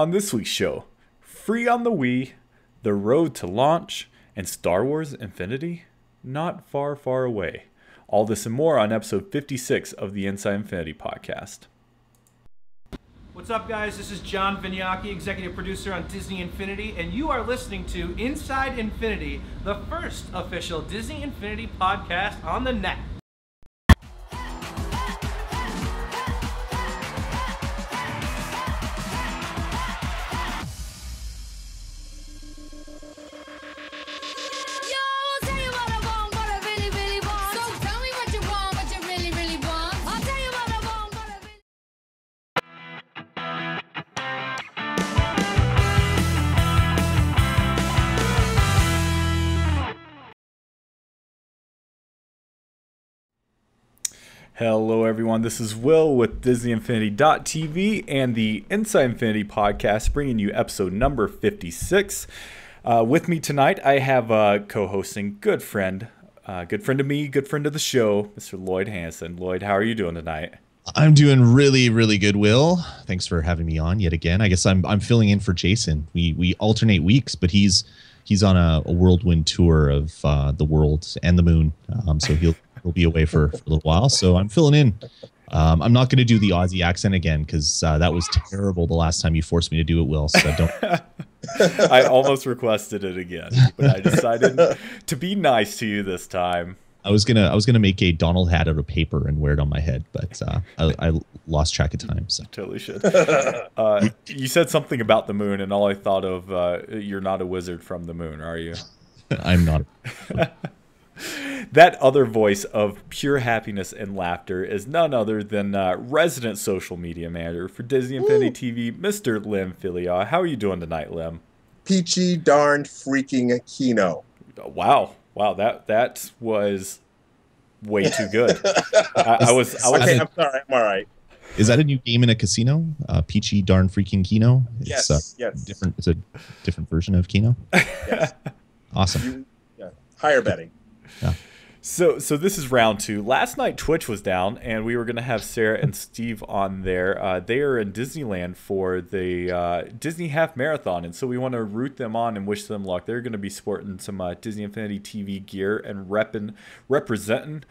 On this week's show, free on the Wii, the road to launch, and Star Wars Infinity, not far, far away. All this and more on episode 56 of the Inside Infinity podcast. What's up, guys? This is John Vignacchi, executive producer on Disney Infinity, and you are listening to Inside Infinity, the first official Disney Infinity podcast on the net. Hello everyone, this is Will with DisneyInfinity.tv and the Inside Infinity podcast, bringing you episode number 56. With me tonight, I have co-hosting good friend of me, good friend of the show, Mr. Lloyd Hansen. Lloyd, how are you doing tonight? I'm doing really, really good, Will. Thanks for having me on yet again. I guess I'm filling in for Jason. We alternate weeks, but he's on a whirlwind tour of the world and the moon, so he'll be away for a little while. So I'm filling in. I'm not going to do the Aussie accent again because that was terrible the last time you forced me to do it, Will. So don't. I almost requested it again, but I decided to be nice to you this time. I was gonna make a Donald hat out of paper and wear it on my head, but I lost track of time. So totally should. You said something about the moon, and all I thought of you're not a wizard from the moon, are you? I'm not. That other voice of pure happiness and laughter is none other than resident social media manager for Disney Infinity TV, Mr. Lem Philia. How are you doing tonight, Lem? Peachy darned freaking Kino. Wow, that was way too good. I was. Okay, I'm sorry. I'm all right. Is that a new game in a casino? Peachy darn freaking Kino. Yes. Different. It's a different version of Kino. Yes. Awesome. Higher betting. Yeah. So this is round two. Last night Twitch was down, and we were going to have Sarah and Steve on there. They are in Disneyland for the Disney Half Marathon, and so we want to root them on and wish them luck. They're going to be sporting some Disney Infinity TV gear and representing.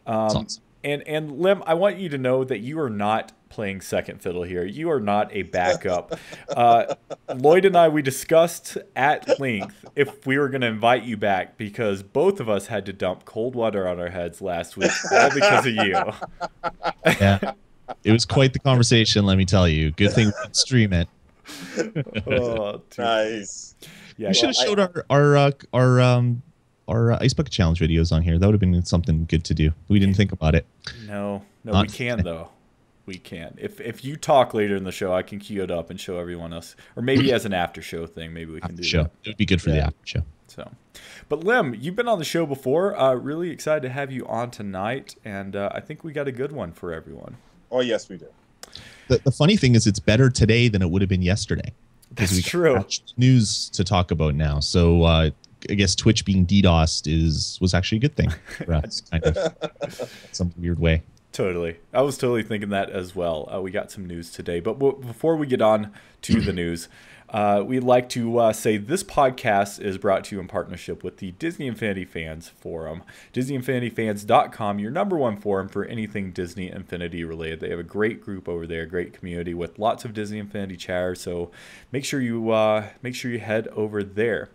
Awesome. And Lem, I want you to know that you are not playing second fiddle here. You are not a backup. Lloyd and I, we discussed at length if we were going to invite you back because both of us had to dump cold water on our heads last week, all because of you. Yeah, it was quite the conversation, let me tell you. Good thing we can stream it. Oh, nice. Yeah, we should have showed our Ice Bucket Challenge videos on here. That would have been something good to do. We didn't think about it. No, we can though. We can. If you talk later in the show, I can cue it up and show everyone else, or maybe as an after show thing. Maybe we can do that. It would be good for the after show. So, but Lem, you've been on the show before. Really excited to have you on tonight, and I think we got a good one for everyone. Oh yes, we do. The funny thing is, it's better today than it would have been yesterday. That's true. News to talk about now. So I guess Twitch being DDoSed was actually a good thing for us, kind of, some weird way. Totally. I was totally thinking that as well. We got some news today. But before we get on to the news, we'd like to say this podcast is brought to you in partnership with the Disney Infinity Fans Forum. DisneyInfinityFans.com, your number one forum for anything Disney Infinity related. They have a great group over there, great community with lots of Disney Infinity chatters. So make sure you head over there.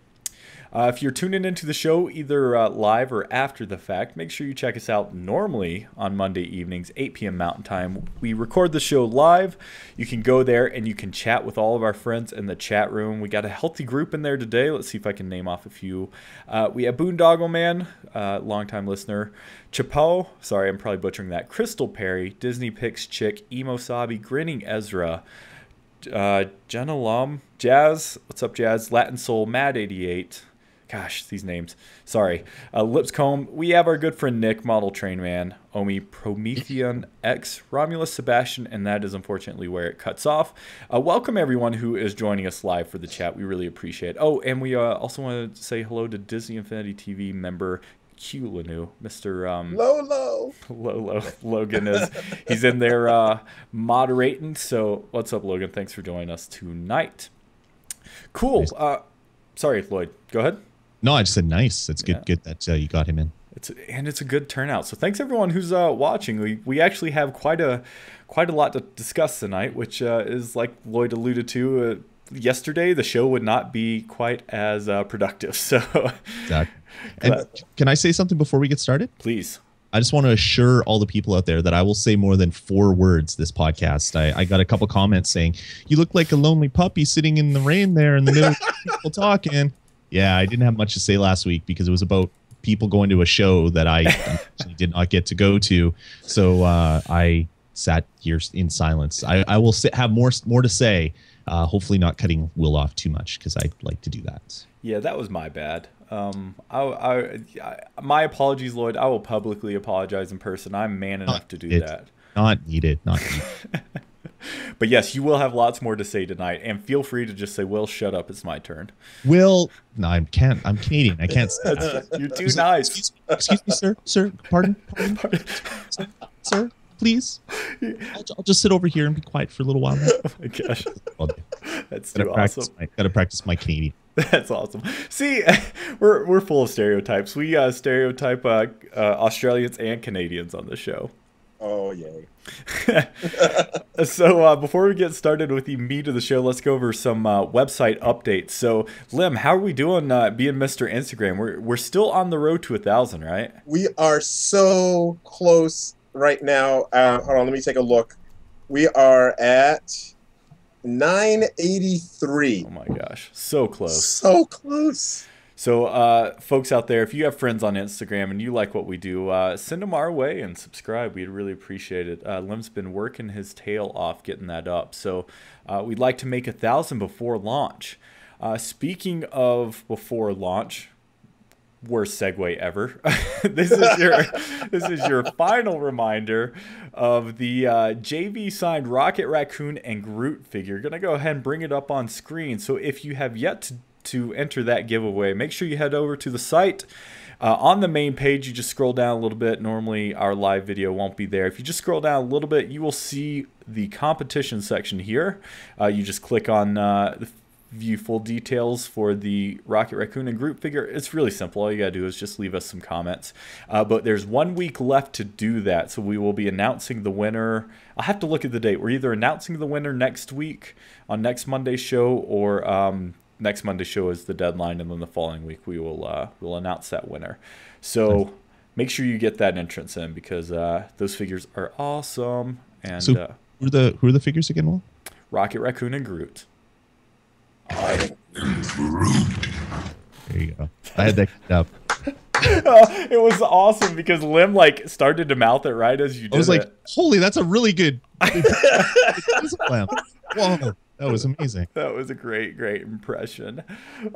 If you're tuning into the show either live or after the fact, make sure you check us out normally on Monday evenings, 8 p.m. Mountain Time. We record the show live. You can go there and you can chat with all of our friends in the chat room. We got a healthy group in there today. Let's see if I can name off a few. We have Boondoggle Man, longtime listener. Chapo, sorry, I'm probably butchering that. Crystal Perry, Disney Picks Chick, Emo Sabi, Grinning Ezra, Jenna Lum, Jazz, what's up Jazz, Latin Soul, Mad 88. Gosh, these names. Sorry. Lipscomb. We have our good friend Nick, Model Train Man, Omi, Promethean X, Romulus Sebastian, and that is unfortunately where it cuts off. Welcome everyone who is joining us live for the chat. We really appreciate it. Oh, and we also want to say hello to Disney Infinity TV member Lanu, Mr. Lolo. Logan he's in there moderating. So what's up, Logan? Thanks for joining us tonight. Cool. Nice. Sorry, Lloyd. Go ahead. No, I just said nice. It's good. Good that you got him in. It's a good turnout. So thanks everyone who's watching. We actually have quite a lot to discuss tonight, which is like Lloyd alluded to. Yesterday the show would not be quite as productive. So exactly. And can I say something before we get started? Please. I just want to assure all the people out there that I will say more than 4 words this podcast. I got a couple comments saying, you look like a lonely puppy sitting in the rain there in the middle of people talking. Yeah, I didn't have much to say last week because it was about people going to a show that I actually did not get to go to. So I sat here in silence. I will have more to say, hopefully not cutting Will off too much because I like to do that. Yeah, that was my bad. My apologies, Lloyd. I will publicly apologize in person. I'm man enough to do that. Not needed. But yes, you will have lots more to say tonight, and feel free to just say, "Will, shut up. It's my turn." Will, no, I can't. I'm Canadian. I can't say that. You're too nice. Excuse me, sir. Pardon. Sir, please. I'll just sit over here and be quiet for a little while now. Oh my gosh, that's too awesome. Got to practice my Canadian. That's awesome. See, we're full of stereotypes. We stereotype Australians and Canadians on the show. Oh, yay. So before we get started with the meat of the show, let's go over some website updates. So, Lem, how are we doing being Mr. Instagram? We're still on the road to 1,000, right? We are so close right now. Hold on, let me take a look. We are at 983. Oh my gosh, so close. So close. So, folks out there, if you have friends on Instagram and you like what we do, send them our way and subscribe. We'd really appreciate it. Lem's been working his tail off getting that up. So, we'd like to make 1,000 before launch. Speaking of before launch, worst segue ever. This is your final reminder of the JV signed Rocket Raccoon and Groot figure. Gonna go ahead and bring it up on screen. So if you have yet to enter that giveaway, make sure you head over to the site. On the main page, you just scroll down a little bit. Normally, our live video won't be there. If you just scroll down a little bit, you will see the competition section here. You just click on the view full details for the Rocket Raccoon and Groot figure. It's really simple. All you gotta do is just leave us some comments. But there's 1 week left to do that, so we will be announcing the winner. I'll have to look at the date. We're either announcing the winner next week on next Monday's show, or next Monday's show is the deadline, and then the following week we'll announce that winner. So make sure you get that entrance in, because those figures are awesome. And so who are the figures again, Will? Rocket Raccoon and Groot. There you go. I had that up. It was awesome because Lem started to mouth it right as you did. I was like, it. Holy, that's a really good. Whoa, that was amazing. That was a great a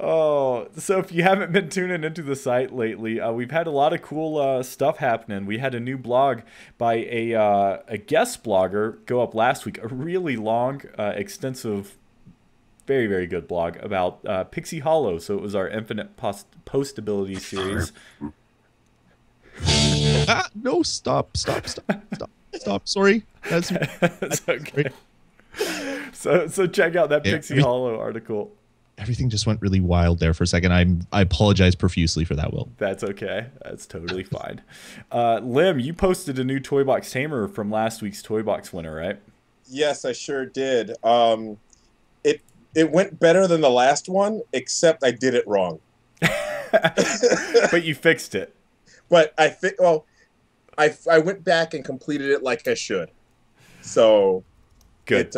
Oh, so if you haven't been tuning into the site lately, we've had a lot of cool stuff happening. We had a new blog by a guest blogger go up last week, a really long, extensive, very, very good blog about Pixie Hollow. So it was our Infinite Postability series. No, stop. Sorry. That's okay. So check out that Pixie Hollow article. Everything just went really wild there for a second. I apologize profusely for that, Will. That's okay. That's totally fine. Lem, you posted a new Toy Box Tamer from last week's Toy Box winner, right? Yes, I sure did. It went better than the last one, except I did it wrong. But you fixed it. But I went back and completed it like I should. So good.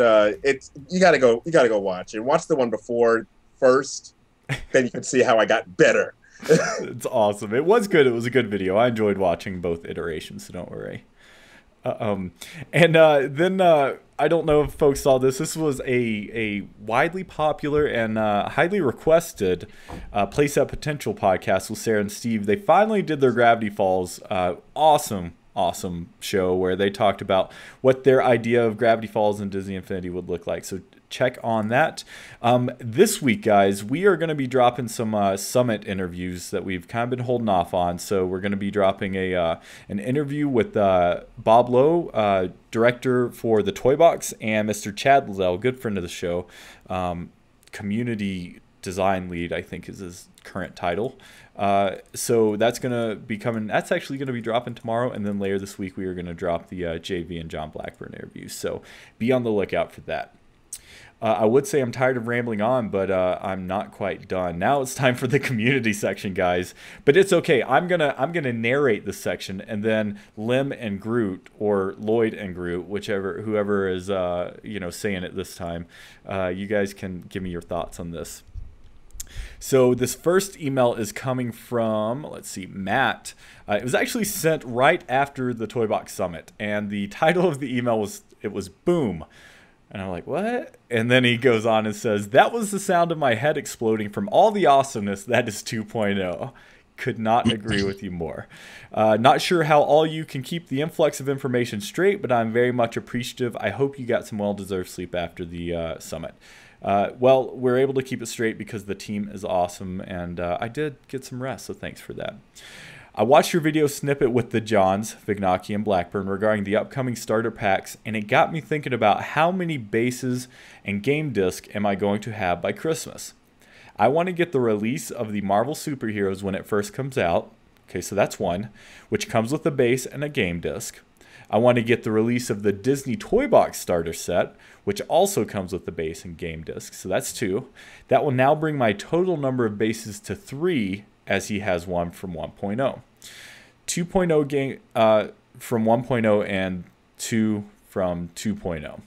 It's you gotta go watch and watch the one before first. Then you can see how I got better. It's awesome. It was good. It was a good video. I enjoyed watching both iterations, so don't worry. Then I don't know if folks saw this. This was a widely popular and highly requested Playset Potential podcast with Sarah and Steve. They finally did their Gravity Falls. Awesome awesome show where they talked about what their idea of Gravity Falls and Disney Infinity would look like. So check on that. This week, guys, we are going to be dropping some summit interviews that we've kind of been holding off on. So we're going to be dropping an interview with Bob Lowe, director for the Toy Box, and Mr. Chad Liddell, good friend of the show, community design lead, I think is his current title. So that's going to be coming. That's actually going to be dropping tomorrow. And then later this week, we are going to drop the JV and John Blackburn interviews. So be on the lookout for that. I would say I'm tired of rambling on, but I'm not quite done. Now it's time for the community section, guys. But it's okay. I'm gonna narrate this section, and then Lem and Groot, or Lloyd and Groot, whoever is saying it this time, you guys can give me your thoughts on this. So this first email is coming from, let's see, Matt. It was actually sent right after the Toy Box Summit, and the title of the email was Boom. And I'm like, what? And then he goes on and says, that was the sound of my head exploding from all the awesomeness that is 2.0. Could not agree with you more. Not sure how all you can keep the influx of information straight, but I'm very much appreciative. I hope you got some well-deserved sleep after the summit. Well, we're able to keep it straight because the team is awesome, and I did get some rest, so thanks for that. I watched your video snippet with the Johns, Vignacchi, and Blackburn regarding the upcoming starter packs, and it got me thinking about how many bases and game disc am I going to have by Christmas. I want to get the release of the Marvel Superheroes when it first comes out. Okay, so that's one, which comes with a base and a game disc. I want to get the release of the Disney Toy Box starter set, which also comes with the base and game disc. So that's two. That will now bring my total number of bases to 3, as he has one from 1.0. 2.0 game from 1.0 and 2 from 2.0.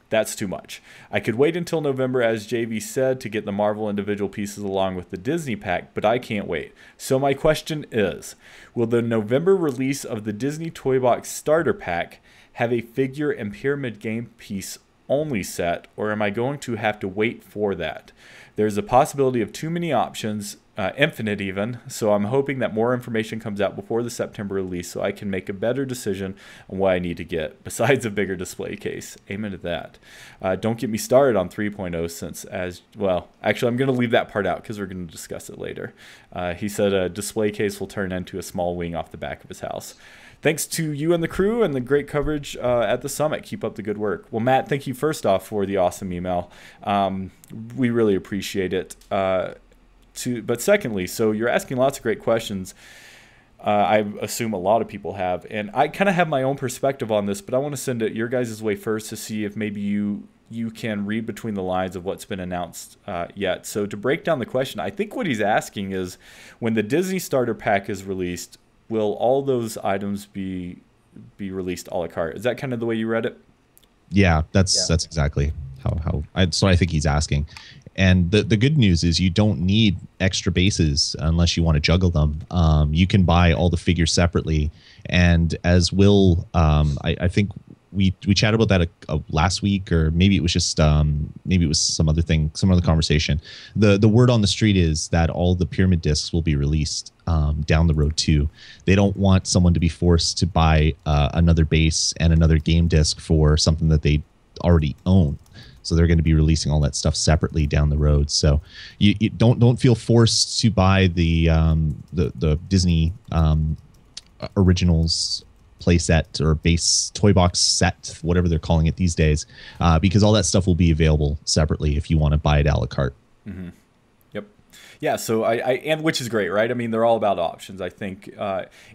That's too much. I could wait until November, as JV said, to get the Marvel individual pieces along with the Disney pack, but I can't wait. So my question is, will the November release of the Disney Toy Box starter pack have a figure and pyramid game piece only set, or am I going to have to wait for that? There's a possibility of too many options, infinite even, so I'm hoping that more information comes out before the September release so I can make a better decision on what I need to get, besides a bigger display case. Amen to that. Don't get me started on 3.0 since, actually I'm going to leave that part out because we're going to discuss it later. He said a display case will turn into a small wing off the back of his house. Thanks to you and the crew and the great coverage at the summit. Keep up the good work. Well, Matt, thank you first off for the awesome email. We really appreciate it. But secondly, so you're asking lots of great questions. I assume a lot of people have. And I kind of have my own perspective on this, but I want to send it your guys' way first to see if maybe you can read between the lines of what's been announced yet. So to break down the question, I think what he's asking is, when the Disney starter pack is released, will all those items be released a la carte? Is that kind of the way you read it? Yeah, that's exactly how I think he's asking. And the good news is you don't need extra bases unless you want to juggle them. You can buy all the figures separately. And as Will, I think we chatted about that last week, or maybe it was just maybe it was some other conversation. The word on the street is that all the pyramid discs will be released down the road too. They don't want someone to be forced to buy another base and another game disc for something that they already own. So they're going to be releasing all that stuff separately down the road. So you don't feel forced to buy the Disney Originals playset or base toy box set, whatever they're calling it these days, because all that stuff will be available separately if you want to buy it a la carte. Mm-hmm. Yep. Yeah. So and which is great, right? I mean, they're all about options. I think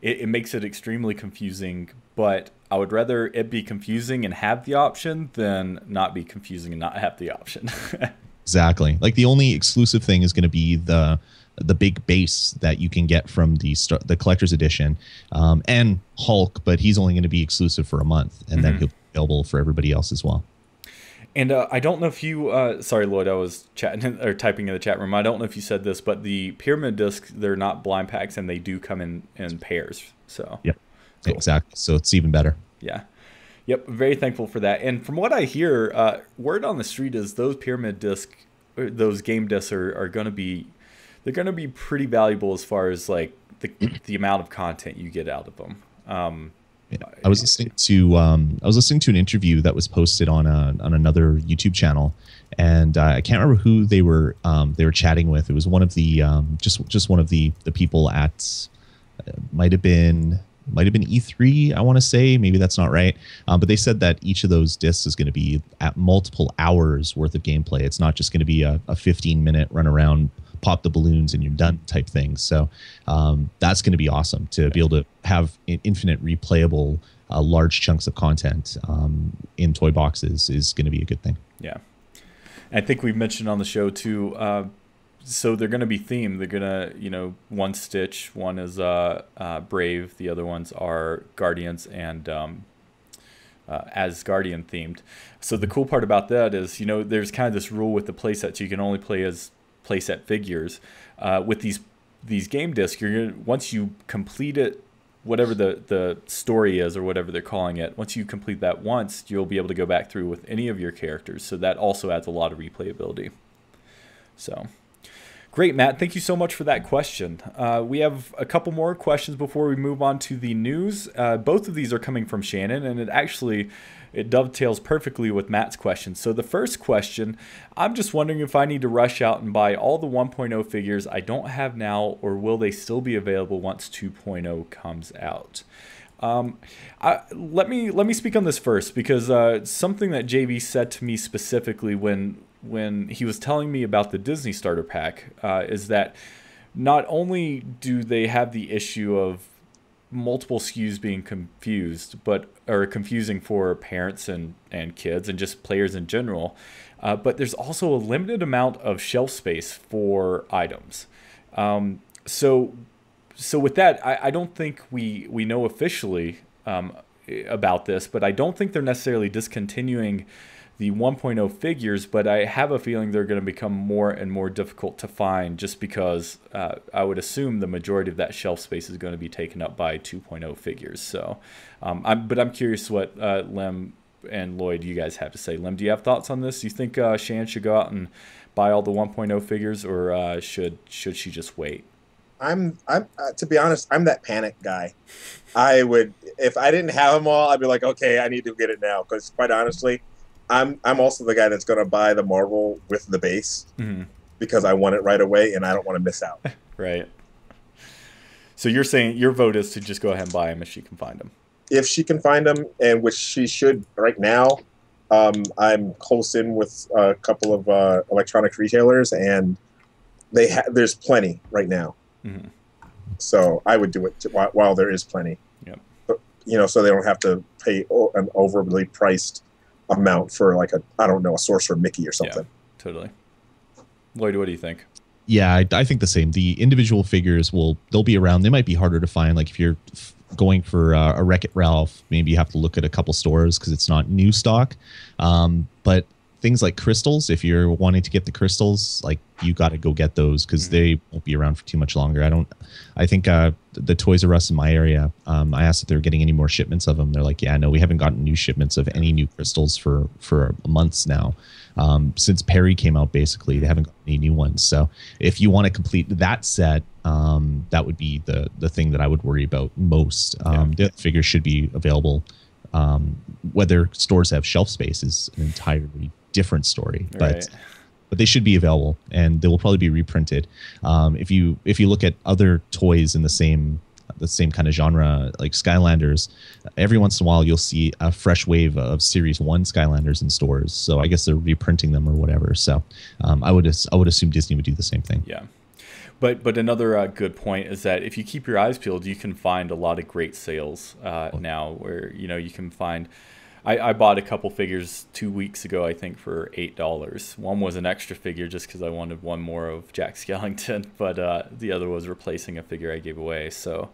it makes it extremely confusing, but I would rather it be confusing and have the option than not be confusing and not have the option. Exactly. Like the only exclusive thing is going to be the big base that you can get from the collector's edition, and Hulk, but he's only going to be exclusive for a month, and then he'll be available for everybody else as well. And I don't know if you, sorry, Lloyd, I was chatting or typing in the chat room. I don't know if you said this, but the pyramid discs, they're not blind packs, and they do come in pairs. So yeah, cool. Exactly. So it's even better. Yeah. Yep. Very thankful for that. And from what I hear, word on the street is those pyramid disc, those game discs are going to be, they're going to be pretty valuable as far as like the amount of content you get out of them. I was listening to an interview that was posted on another YouTube channel, and I can't remember who they were chatting with. It was one of the just one of the people at might have been E3. I want to say, maybe that's not right, but they said that each of those discs is going to be at multiple hours worth of gameplay. It's not just going to be a 15-minute run around, pop the balloons and you're done type thing. So that's going to be awesome to be able to have infinite replayable large chunks of content in toy boxes is going to be a good thing. Yeah. I think we've mentioned on the show too, so they're going to be themed. They're going to, one Stitch, one is Brave, the other ones are Guardians and as Guardian themed. So the cool part about that is, there's kind of this rule with the playsets. You can only play as playset figures. With these game discs, once you complete it, whatever the story is or whatever they're calling it, once you complete that once, you'll be able to go back through with any of your characters. So that also adds a lot of replayability. So great, Matt. Thank you so much for that question. We have a couple more questions before we move on to the news. Both of these are coming from Shannon, and it dovetails perfectly with Matt's question. So the first question, I'm just wondering if I need to rush out and buy all the 1.0 figures I don't have now, or will they still be available once 2.0 comes out? Let me speak on this first, because something that JV said to me specifically when he was telling me about the Disney Starter Pack is that not only do they have the issue of multiple SKUs being confusing for parents and kids and just players in general, but there's also a limited amount of shelf space for items. So with that, I don't think we know officially about this, but I don't think they're necessarily discontinuing the 1.0 figures, but I have a feeling they're going to become more and more difficult to find, just because I would assume the majority of that shelf space is going to be taken up by 2.0 figures. So, I'm curious what Lem and Lloyd, you guys have to say. Lem, do you have thoughts on this? Do you think Shan should go out and buy all the 1.0 figures, or should she just wait? I'm to be honest, I'm that panic guy. I would, if I didn't have them all, I'd be like, okay, I need to get it now, because quite honestly, I'm also the guy that's going to buy the Marvel with the base, because I want it right away and I don't want to miss out. Right. So you're saying your vote is to just go ahead and buy them if she can find them. If she can find them, and which she should right now. I'm close in with a couple of electronics retailers, and there's plenty right now. So I would do it while there is plenty. Yep. But, so they don't have to pay an overly priced amount for like a Sorcerer Mickey or something. Yeah, totally. Lloyd, what do you think? Yeah, I think the same. The individual figures they'll be around. They might be harder to find. Like if you're going for a Wreck-It Ralph, maybe you have to look at a couple stores because it's not new stock. But things like crystals, if you're wanting to get the crystals, like you got to go get those because they won't be around for too much longer. I think the Toys R Us in my area, I asked if they're getting any more shipments of them. They're like, yeah, no, we haven't gotten new shipments of any new crystals for months now. Since Perry came out, basically, they haven't got any new ones. So if you want to complete that set, that would be the thing that I would worry about most. The other figures should be available. Whether stores have shelf space is an entirely different story, but they should be available, and they will probably be reprinted. If you look at other toys in the same kind of genre, like Skylanders, every once in a while you'll see a fresh wave of Series 1 Skylanders in stores. So I guess they're reprinting them or whatever. So I would assume Disney would do the same thing. Yeah. But another good point is that if you keep your eyes peeled, you can find a lot of great sales now where, you can find... I bought a couple figures 2 weeks ago, I think, for $8. One was an extra figure just because I wanted one more of Jack Skellington, but the other was replacing a figure I gave away. So,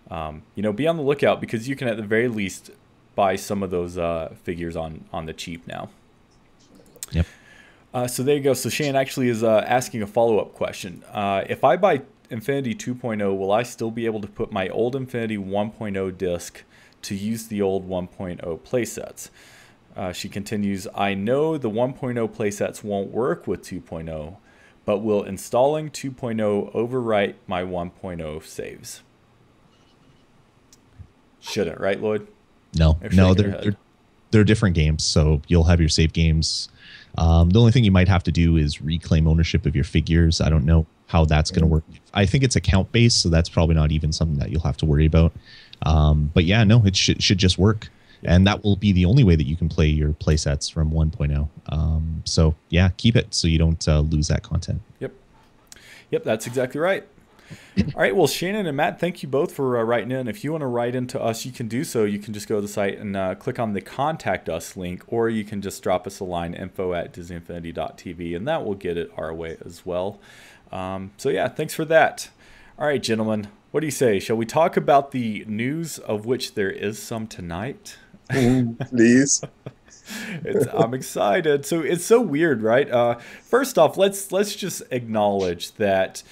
be on the lookout, because you can at the very least buy some of those figures on the cheap now. Yep. So there you go. So Shane actually is asking a follow-up question. If I buy Infinity 2.0, will I still be able to put my old Infinity 1.0 disc to use the old 1.0 playsets? She continues, I know the 1.0 playsets won't work with 2.0, but will installing 2.0 overwrite my 1.0 saves? Shouldn't, right, Lloyd? No, They're no, shaking their head. they're different games. So you'll have your save games. The only thing you might have to do is reclaim ownership of your figures. I don't know how that's going to work. I think it's account based, so that's probably not even something that you'll have to worry about. But yeah, no, it should just work. And that will be the only way that you can play your play sets from 1.0. So yeah, keep it so you don't lose that content. Yep, that's exactly right. All right, well, Shannon and Matt, thank you both for writing in. If you want to write into us, you can do so. You can just go to the site and click on the Contact Us link, or you can just drop us a line, info@disneyinfinity.tv, and that will get it our way as well. So yeah, thanks for that. All right, gentlemen, what do you say? Shall we talk about the news, of which there is some tonight? Please. I'm excited. So it's so weird, right? First off, let's just acknowledge that.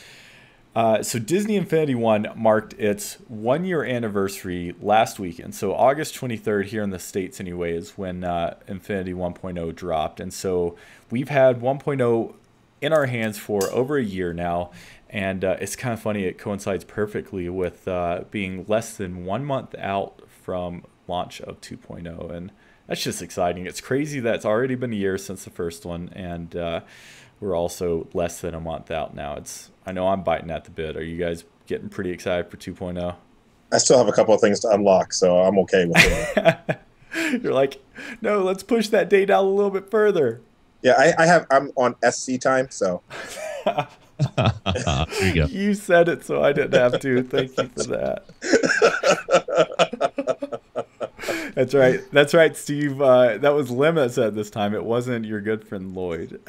So Disney Infinity 1 marked its 1-year anniversary last weekend. So August 23rd here in the States anyway is when Infinity 1.0 dropped. And so we've had 1.0 in our hands for over a year now. And it's kind of funny. It coincides perfectly with being less than 1 month out from launch of 2.0. And that's just exciting. It's crazy that it's already been a year since the first one. And we're also less than a month out now. I know I'm biting at the bit. Are you guys getting pretty excited for 2.0? I still have a couple of things to unlock, so I'm okay with it. You're like, no, let's push that date out a little bit further. Yeah, I'm on SC time, so. There you go. You said it, so I didn't have to. Thank you for that. That's right. That's right, Steve. That was Lem that said this time. It wasn't your good friend Lloyd.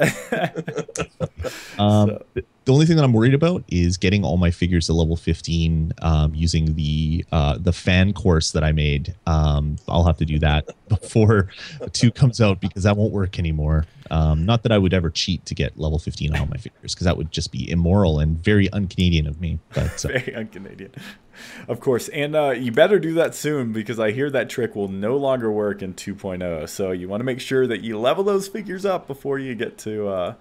The only thing that I'm worried about is getting all my figures to level 15 using the fan course that I made. I'll have to do that before 2 comes out because that won't work anymore. Not that I would ever cheat to get level 15 on all my figures because that would just be immoral and very un-Canadian of me. But very un-Canadian. Of course. And you better do that soon because I hear that trick will no longer work in 2.0. So you want to make sure that you level those figures up before you get to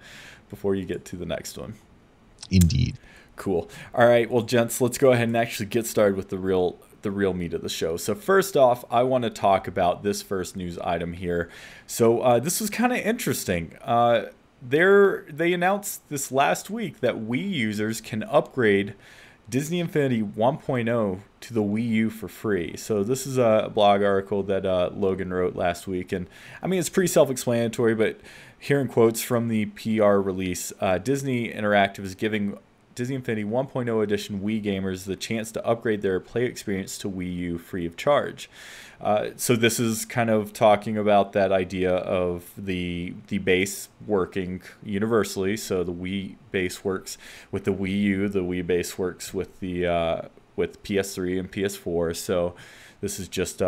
the next one. Indeed. Cool. All right. Well, gents, let's go ahead and actually get started with the real meat of the show. So first off, I want to talk about this first news item here. So this was kind of interesting. They announced this last week that Wii users can upgrade Disney Infinity 1.0 to the Wii U for free. So this is a blog article that Logan wrote last week. And I mean, it's pretty self-explanatory, but here in quotes from the PR release, Disney Interactive is giving Disney Infinity 1.0 edition Wii gamers the chance to upgrade their play experience to Wii U free of charge. So this is kind of talking about that idea of the base working universally. So the Wii base works with the Wii U. The Wii base works with the with PS3 and PS4. So this is just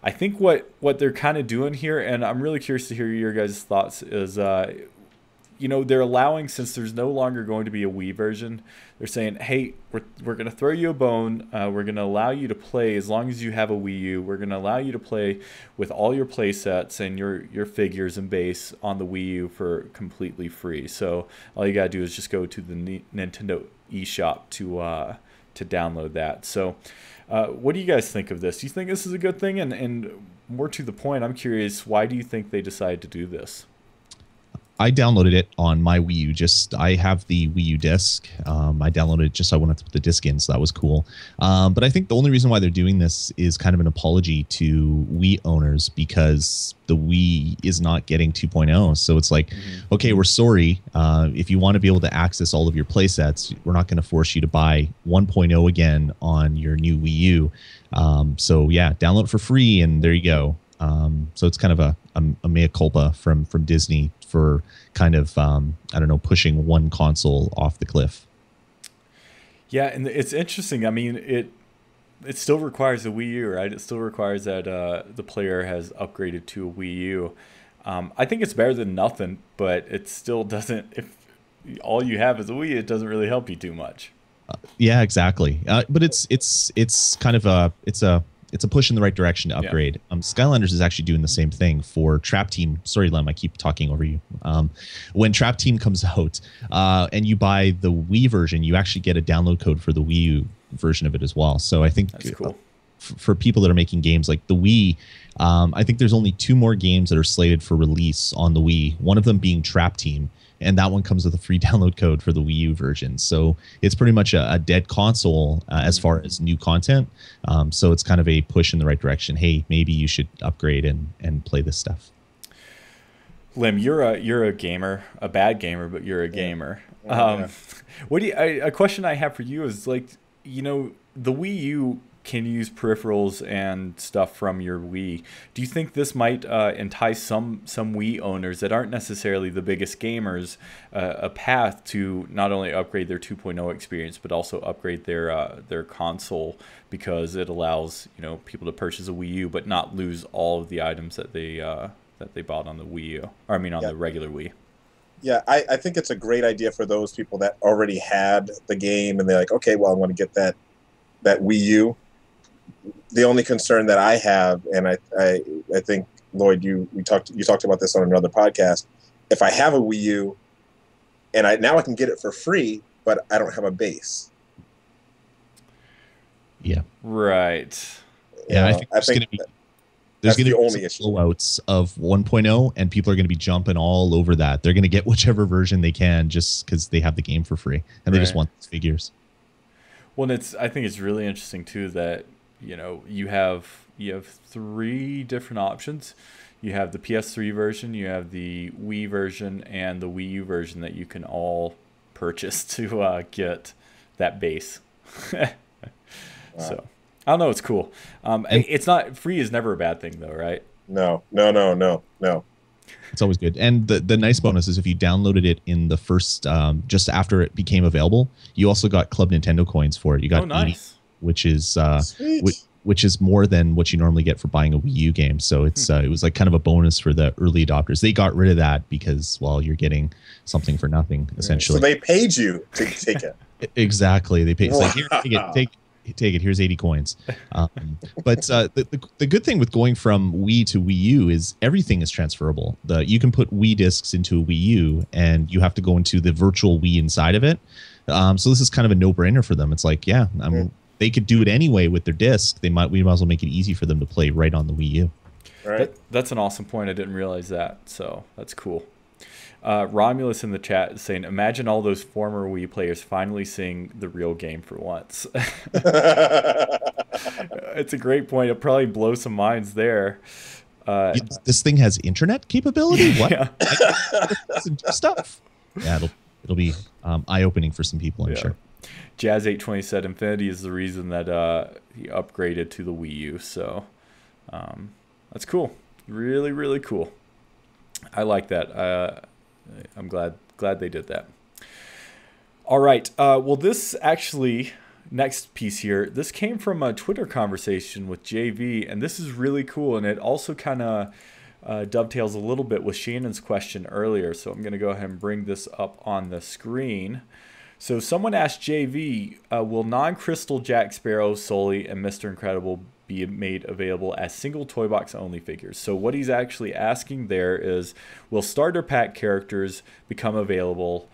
I think what they're kind of doing here, and I'm really curious to hear your guys' thoughts, is they're allowing, since there's no longer going to be a Wii version, they're saying, hey, we're going to throw you a bone. We're going to allow you to play as long as you have a Wii U. We're going to allow you to play with all your play sets and your figures and base on the Wii U for completely free. So all you got to do is just go to the Nintendo eShop to download that. So what do you guys think of this? Do you think this is a good thing? And more to the point, I'm curious, why do you think they decided to do this? I downloaded it on my Wii U. I have the Wii U disc. I downloaded it just so I wanted to put the disc in, so that was cool. But I think the only reason why they're doing this is kind of an apology to Wii owners because the Wii is not getting 2.0. So it's like, okay, we're sorry. If you want to be able to access all of your play sets, we're not going to force you to buy 1.0 again on your new Wii U. So yeah, download it for free, and there you go. So it's kind of a mea culpa from Disney for kind of, pushing one console off the cliff. Yeah, and it's interesting. I mean, it still requires a Wii U, right? It still requires that the player has upgraded to a Wii U. I think it's better than nothing, but it still doesn't. If all you have is a Wii, it doesn't really help you too much. Yeah, exactly. But it's kind of it's a push in the right direction to upgrade. Yeah. Skylanders is actually doing the same thing for Trap Team. Sorry, Lem, I keep talking over you. When Trap Team comes out and you buy the Wii version, you actually get a download code for the Wii U version of it as well. So I think that's cool. for people that are making games like the Wii. I think there's only 2 more games that are slated for release on the Wii. One of them being Trap Team, and that one comes with a free download code for the Wii U version. So it's pretty much a dead console as far as new content. So it's kind of a push in the right direction. Hey, maybe you should upgrade and play this stuff. Lem, you're a gamer, a bad gamer, but you're a gamer. What do you? A question I have for you is, like, you know, the Wii U can use peripherals and stuff from your Wii. Do you think this might entice some Wii owners that aren't necessarily the biggest gamers a path to not only upgrade their 2.0 experience, but also upgrade their console, because it allows, you know, people to purchase a Wii U but not lose all of the items that they bought on the Wii U, or I mean on the regular Wii? Yeah, I think it's a great idea for those people that already had the game and they're like, okay, well, I want to get that Wii U. The only concern that I have, and I think, Lloyd, you talked about this on another podcast. If I have a Wii U and now I can get it for free, but I don't have a base. Yeah. Right. Yeah, I think there's going to be only issue. Blowouts of 1.0, and people are going to be jumping all over that. They're going to get whichever version they can just because they have the game for free, and they just want these figures. Well, I think it's really interesting too that, you know, you have 3 different options. You have the PS3 version, you have the Wii version, and the Wii U version that you can all purchase to get that base. Wow. So I don't know, it's cool. It's not free is never a bad thing though, right? No. It's always good. And the nice bonus is if you downloaded it in the first, just after it became available, you also got Club Nintendo coins for it. You got 80, which is more than what you normally get for buying a Wii U game. So it's it was like kind of a bonus for the early adopters. They got rid of that because, well, you're getting something for nothing, essentially. So they paid you to take it. Exactly. They paid. It's like, here, take it. Here's 80 coins. But the good thing with going from Wii to Wii U is everything is transferable. You can put Wii discs into a Wii U, and you have to go into the virtual Wii inside of it. So this is kind of a no-brainer for them. It's like, yeah, they could do it anyway with their disc. We might as well make it easy for them to play right on the Wii U. Right. That's an awesome point. I didn't realize that. So that's cool. Romulus in the chat is saying, imagine all those former Wii players finally seeing the real game for once. It's a great point. It'll probably blow some minds there. This thing has internet capability? What? Yeah. Stuff. Yeah, it'll be eye-opening for some people, I'm sure. Jazz820 said Infinity is the reason that he upgraded to the Wii U. So that's cool. Really, really cool. I like that. I'm glad they did that. All right. Well, this actually, next piece here, this came from a Twitter conversation with JV, and this is really cool. And it also kind of dovetails a little bit with Shannon's question earlier. So I'm going to go ahead and bring this up on the screen. So someone asked JV, will non-Crystal Jack Sparrow, Sully, and Mr. Incredible be made available as single toy box only figures? So what he's actually asking there is, will starter pack characters become available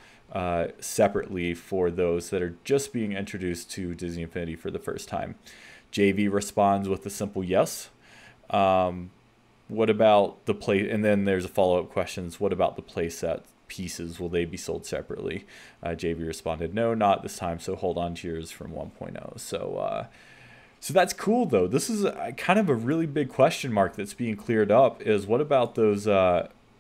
separately for those that are just being introduced to Disney Infinity for the first time? JV responds with a simple yes. What about the play? And then there's a follow-up questions. What about the play set pieces? Will they be sold separately? JV responded, no, not this time. So hold on to yours from 1.0. So that's cool, though. This is kind of a really big question mark that's being cleared up, is what about those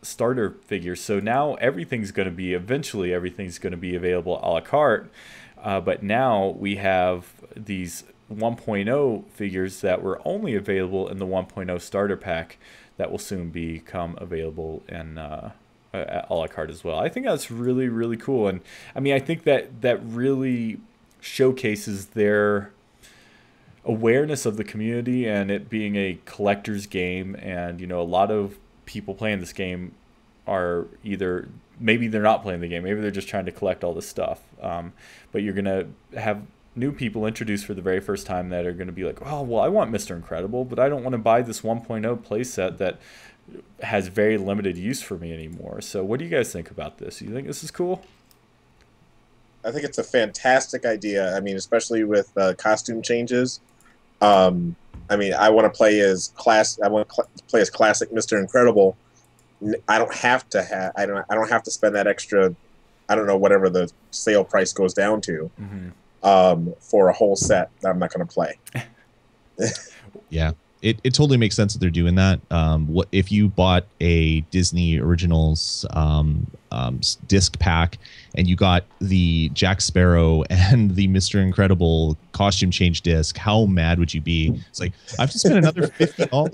starter figures? So now everything's going to be available a la carte. But now we have these 1.0 figures that were only available in the 1.0 starter pack that will soon become available in a la carte as well. I think that's really, really cool. And I mean, I think that really showcases their awareness of the community and it being a collector's game. And, you know, a lot of people playing this game are either, maybe they're not playing the game, maybe they're just trying to collect all this stuff. But you're going to have new people introduced for the very first time that are going to be like, oh, well, I want Mr. Incredible, but I don't want to buy this 1.0 playset that has very limited use for me anymore. So what do you guys think about this? You think this is cool? I think it's a fantastic idea. I mean, especially with costume changes. I mean, I want to play as play as classic Mr. Incredible. I don't have to I don't have to spend that extra, I don't know, whatever the sale price goes down to, for a whole set that I'm not going to play. Yeah, it totally makes sense that they're doing that. What if you bought a Disney Originals disc pack and you got the Jack Sparrow and the Mr. Incredible costume change disc? How mad would you be? It's like, I have to spend another $50 or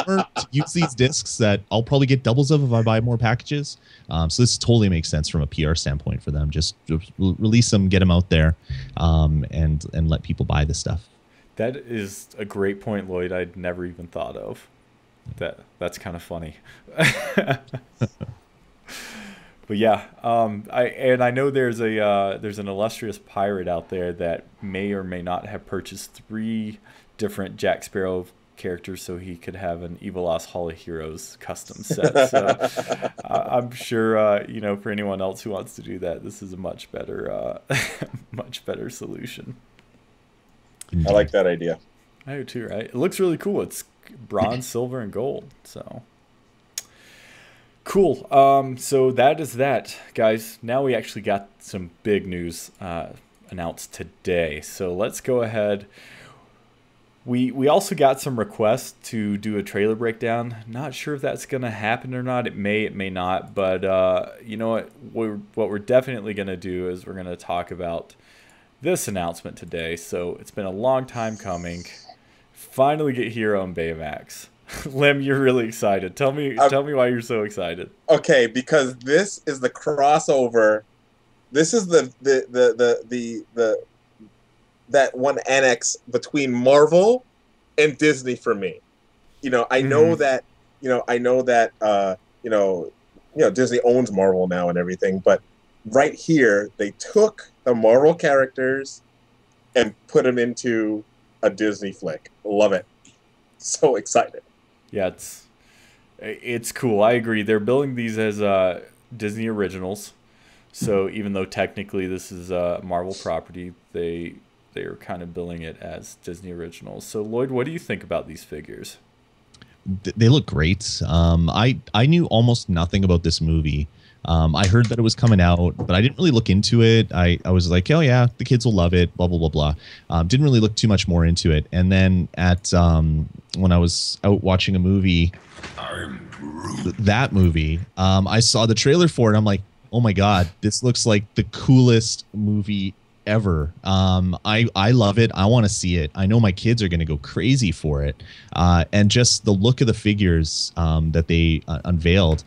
more to use these discs that I'll probably get doubles of if I buy more packages. So this totally makes sense from a PR standpoint for them. Just release them, get them out there, and let people buy this stuff. That is a great point, Lloyd. I'd never even thought of. That's kind of funny. But yeah, I know there's an illustrious pirate out there that may or may not have purchased 3 different Jack Sparrow characters so he could have an Evilas Hall of Heroes custom set. So I'm sure for anyone else who wants to do that, this is a much better solution. I like that idea. I do too, right? It looks really cool. It's bronze, silver, and gold. So cool. So that is that, guys. Now we actually got some big news announced today. So let's go ahead. We also got some requests to do a trailer breakdown. Not sure if that's going to happen or not. It may not. But you know what we're definitely going to do is we're going to talk about this announcement today. So it's been a long time coming. Finally get Hiro and Baymax. Lem, you're really excited. Tell me why you're so excited. Okay, because this is the crossover. This is the that one annex between Marvel and Disney for me. I know that Disney owns Marvel now and everything, but right here they took the Marvel characters and put them into a Disney flick. Love it. So excited. Yeah, it's cool. I agree. They're billing these as Disney originals. So even though technically this is a Marvel property, they are kind of billing it as Disney originals. So Lloyd, what do you think about these figures? They look great. I knew almost nothing about this movie. I heard that it was coming out, but I didn't really look into it. I was like, oh yeah, the kids will love it, blah, blah, blah, blah. Didn't really look too much more into it. And then when I was out watching a movie, that movie, I saw the trailer for it. I'm like, oh my God, this looks like the coolest movie ever. I love it. I want to see it. I know my kids are going to go crazy for it. And just the look of the figures that they unveiled,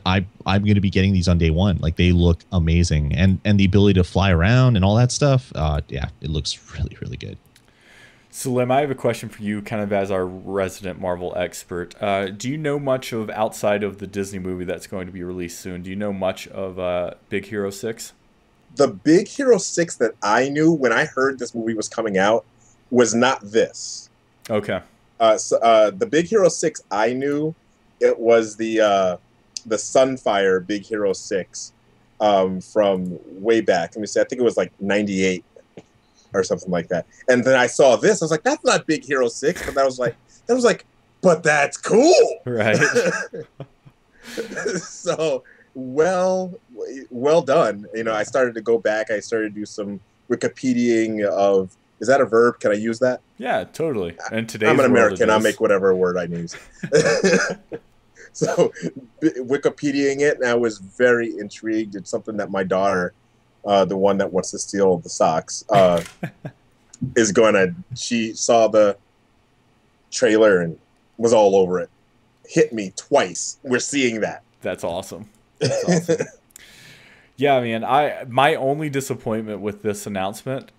I'm going to be getting these on day one. Like, they look amazing, and the ability to fly around and all that stuff. Yeah, it looks really, really good. So Lem, I have a question for you, kind of as our resident Marvel expert. Do you know much of, outside of the Disney movie that's going to be released soon, do you know much of Big Hero 6? The Big Hero 6 that I knew when I heard this movie was coming out was not this. Okay. The Big Hero 6 I knew, it was the Sunfire Big Hero 6 from way back. Let me see, I think it was like 98 or something like that. And then I saw this, I was like, that's not Big Hero 6, but that was like, but that's cool. Right. So well done. I started to go back, I started to do some Wikipediaing of, is that a verb? Can I use that? Yeah, totally. And today's I'm an American, I'll make whatever word I use. So Wikipediaing it, and I was very intrigued. It's something that my daughter, the one that wants to steal the socks, is she saw the trailer and was all over it. Hit me twice. We're seeing that. That's awesome. That's awesome. Yeah, man, my only disappointment with this announcement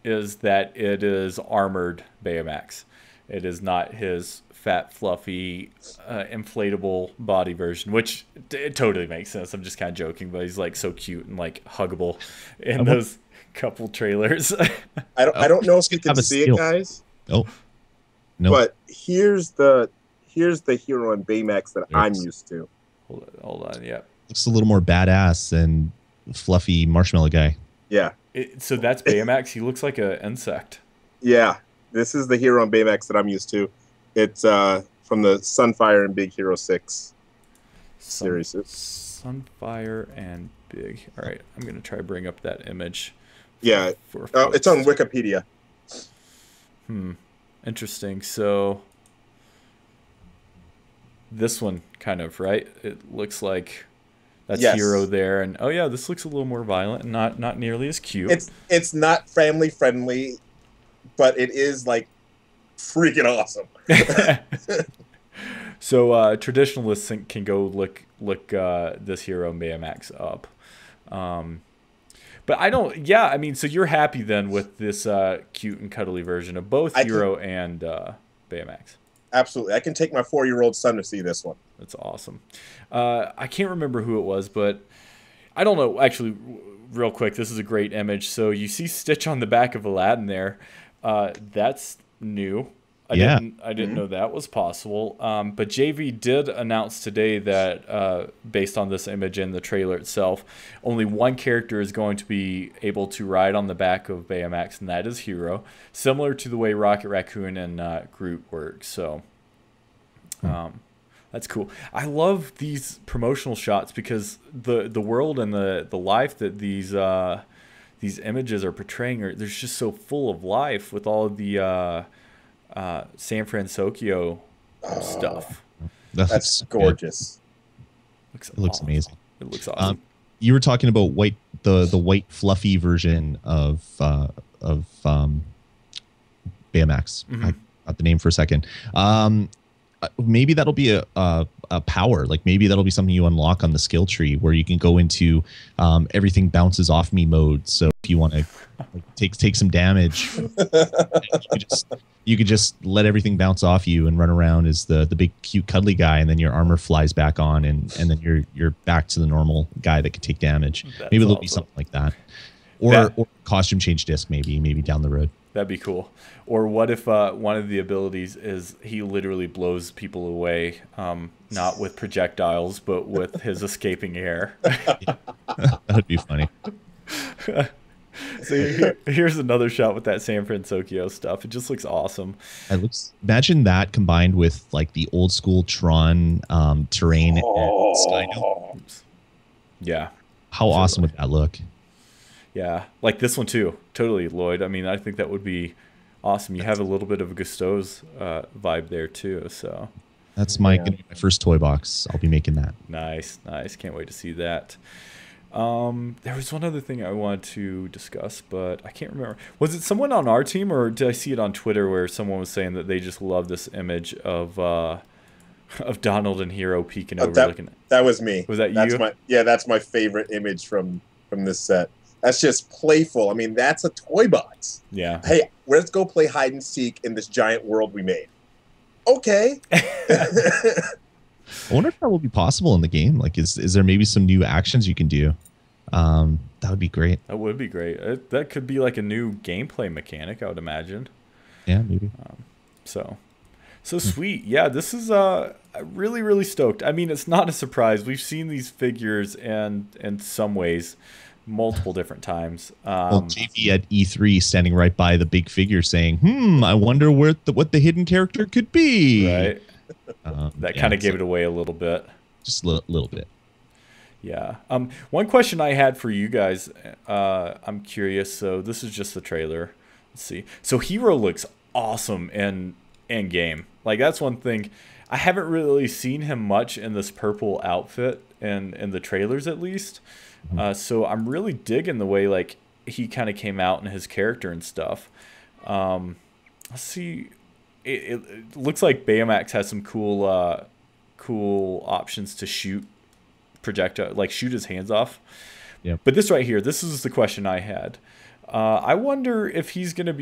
is that it is armored Baymax. It is not his fat, fluffy, inflatable body version, which it totally makes sense. I'm just kind of joking, but he's like so cute and like huggable in those couple trailers. I don't know if you can see it, guys. Oh, no. But here's the Hiro and Baymax that I'm used to. Hold on, yeah. Looks a little more badass than fluffy marshmallow guy. Yeah. So that's Baymax. He looks like an insect. Yeah. This is the Hiro and Baymax that I'm used to. It's from the Sunfire and Big Hero 6 series. Sunfire and Big. All right, I'm going to try to bring up that image. Yeah, it's on Wikipedia. Interesting. So this one kind of, right? It looks like that's Hiro there, and oh yeah, this looks a little more violent and not nearly as cute. It's not family friendly, but it is like freaking awesome. So traditionalists can go look this Hiro and Baymax up. But I don't. Yeah, I mean, so you're happy then with this cute and cuddly version of both Hiro and Baymax? Absolutely, I can take my 4-year-old son to see this one. That's awesome. I can't remember who it was, but I don't know. Actually, real quick, this is a great image. So you see Stitch on the back of Aladdin there. That's new. I didn't know that was possible. But JV did announce today that based on this image and the trailer itself, only one character is going to be able to ride on the back of Baymax, and that is Hiro, similar to the way Rocket Raccoon and Groot work. So that's cool. I love these promotional shots because the world and the life that these images are portraying there's just so full of life with all of the San Francisco stuff. That's gorgeous. It looks amazing. It looks awesome. You were talking about the white fluffy version of Baymax. I got the name for a second. Maybe that'll be a power. Like maybe that'll be something you unlock on the skill tree where you can go into everything bounces off me mode. So if you want to take some damage, you could just let everything bounce off you and run around as the big cute cuddly guy, and then your armor flies back on, and then you're back to the normal guy that could take damage. Maybe there'll be something like that, or costume change disc maybe down the road. That'd be cool. Or what if one of the abilities is he literally blows people away, not with projectiles, but with his escaping air? That'd be funny. So here's another shot with that San Francisco stuff. It just looks awesome. Imagine that combined with like the old school Tron terrain and Skyno. Yeah. How awesome would that look? Yeah, like this one too. Totally, Lloyd. I mean, I think that would be awesome. You have a little bit of a Gusteau's vibe there too. So that's gonna be my first toy box. I'll be making that. Nice. Can't wait to see that. There was one other thing I wanted to discuss, but I can't remember. Was it someone on our team, or did I see it on Twitter where someone was saying that they just love this image of Donald and Hiro peeking over, looking at? That was me. Was that you? That's my favorite image from this set. That's just playful. I mean, that's a toy box. Yeah. Hey, let's go play hide and seek in this giant world we made. Okay. I wonder if that will be possible in the game. Like, is there maybe some new actions you can do? That would be great. That would be great. That could be like a new gameplay mechanic, I would imagine. Yeah, maybe. So sweet. Yeah, this is really, really stoked. I mean, it's not a surprise. We've seen these figures in some ways multiple different times. Well, JV at E3 standing right by the big figure saying, I wonder what the hidden character could be. Right. That kind of gave it away a little bit. Just a little bit. Yeah. One question I had for you guys, I'm curious. So this is just the trailer. Let's see. So Hiro looks awesome in game. Like, that's one thing. I haven't really seen him much in this purple outfit in the trailers, at least. So I'm really digging the way like he kind of came out in his character and stuff. Let's see. It looks like Baymax has some cool options to shoot projectile, like shoot his hands off. Yeah. But this right here, this is the question I had. I wonder if he's gonna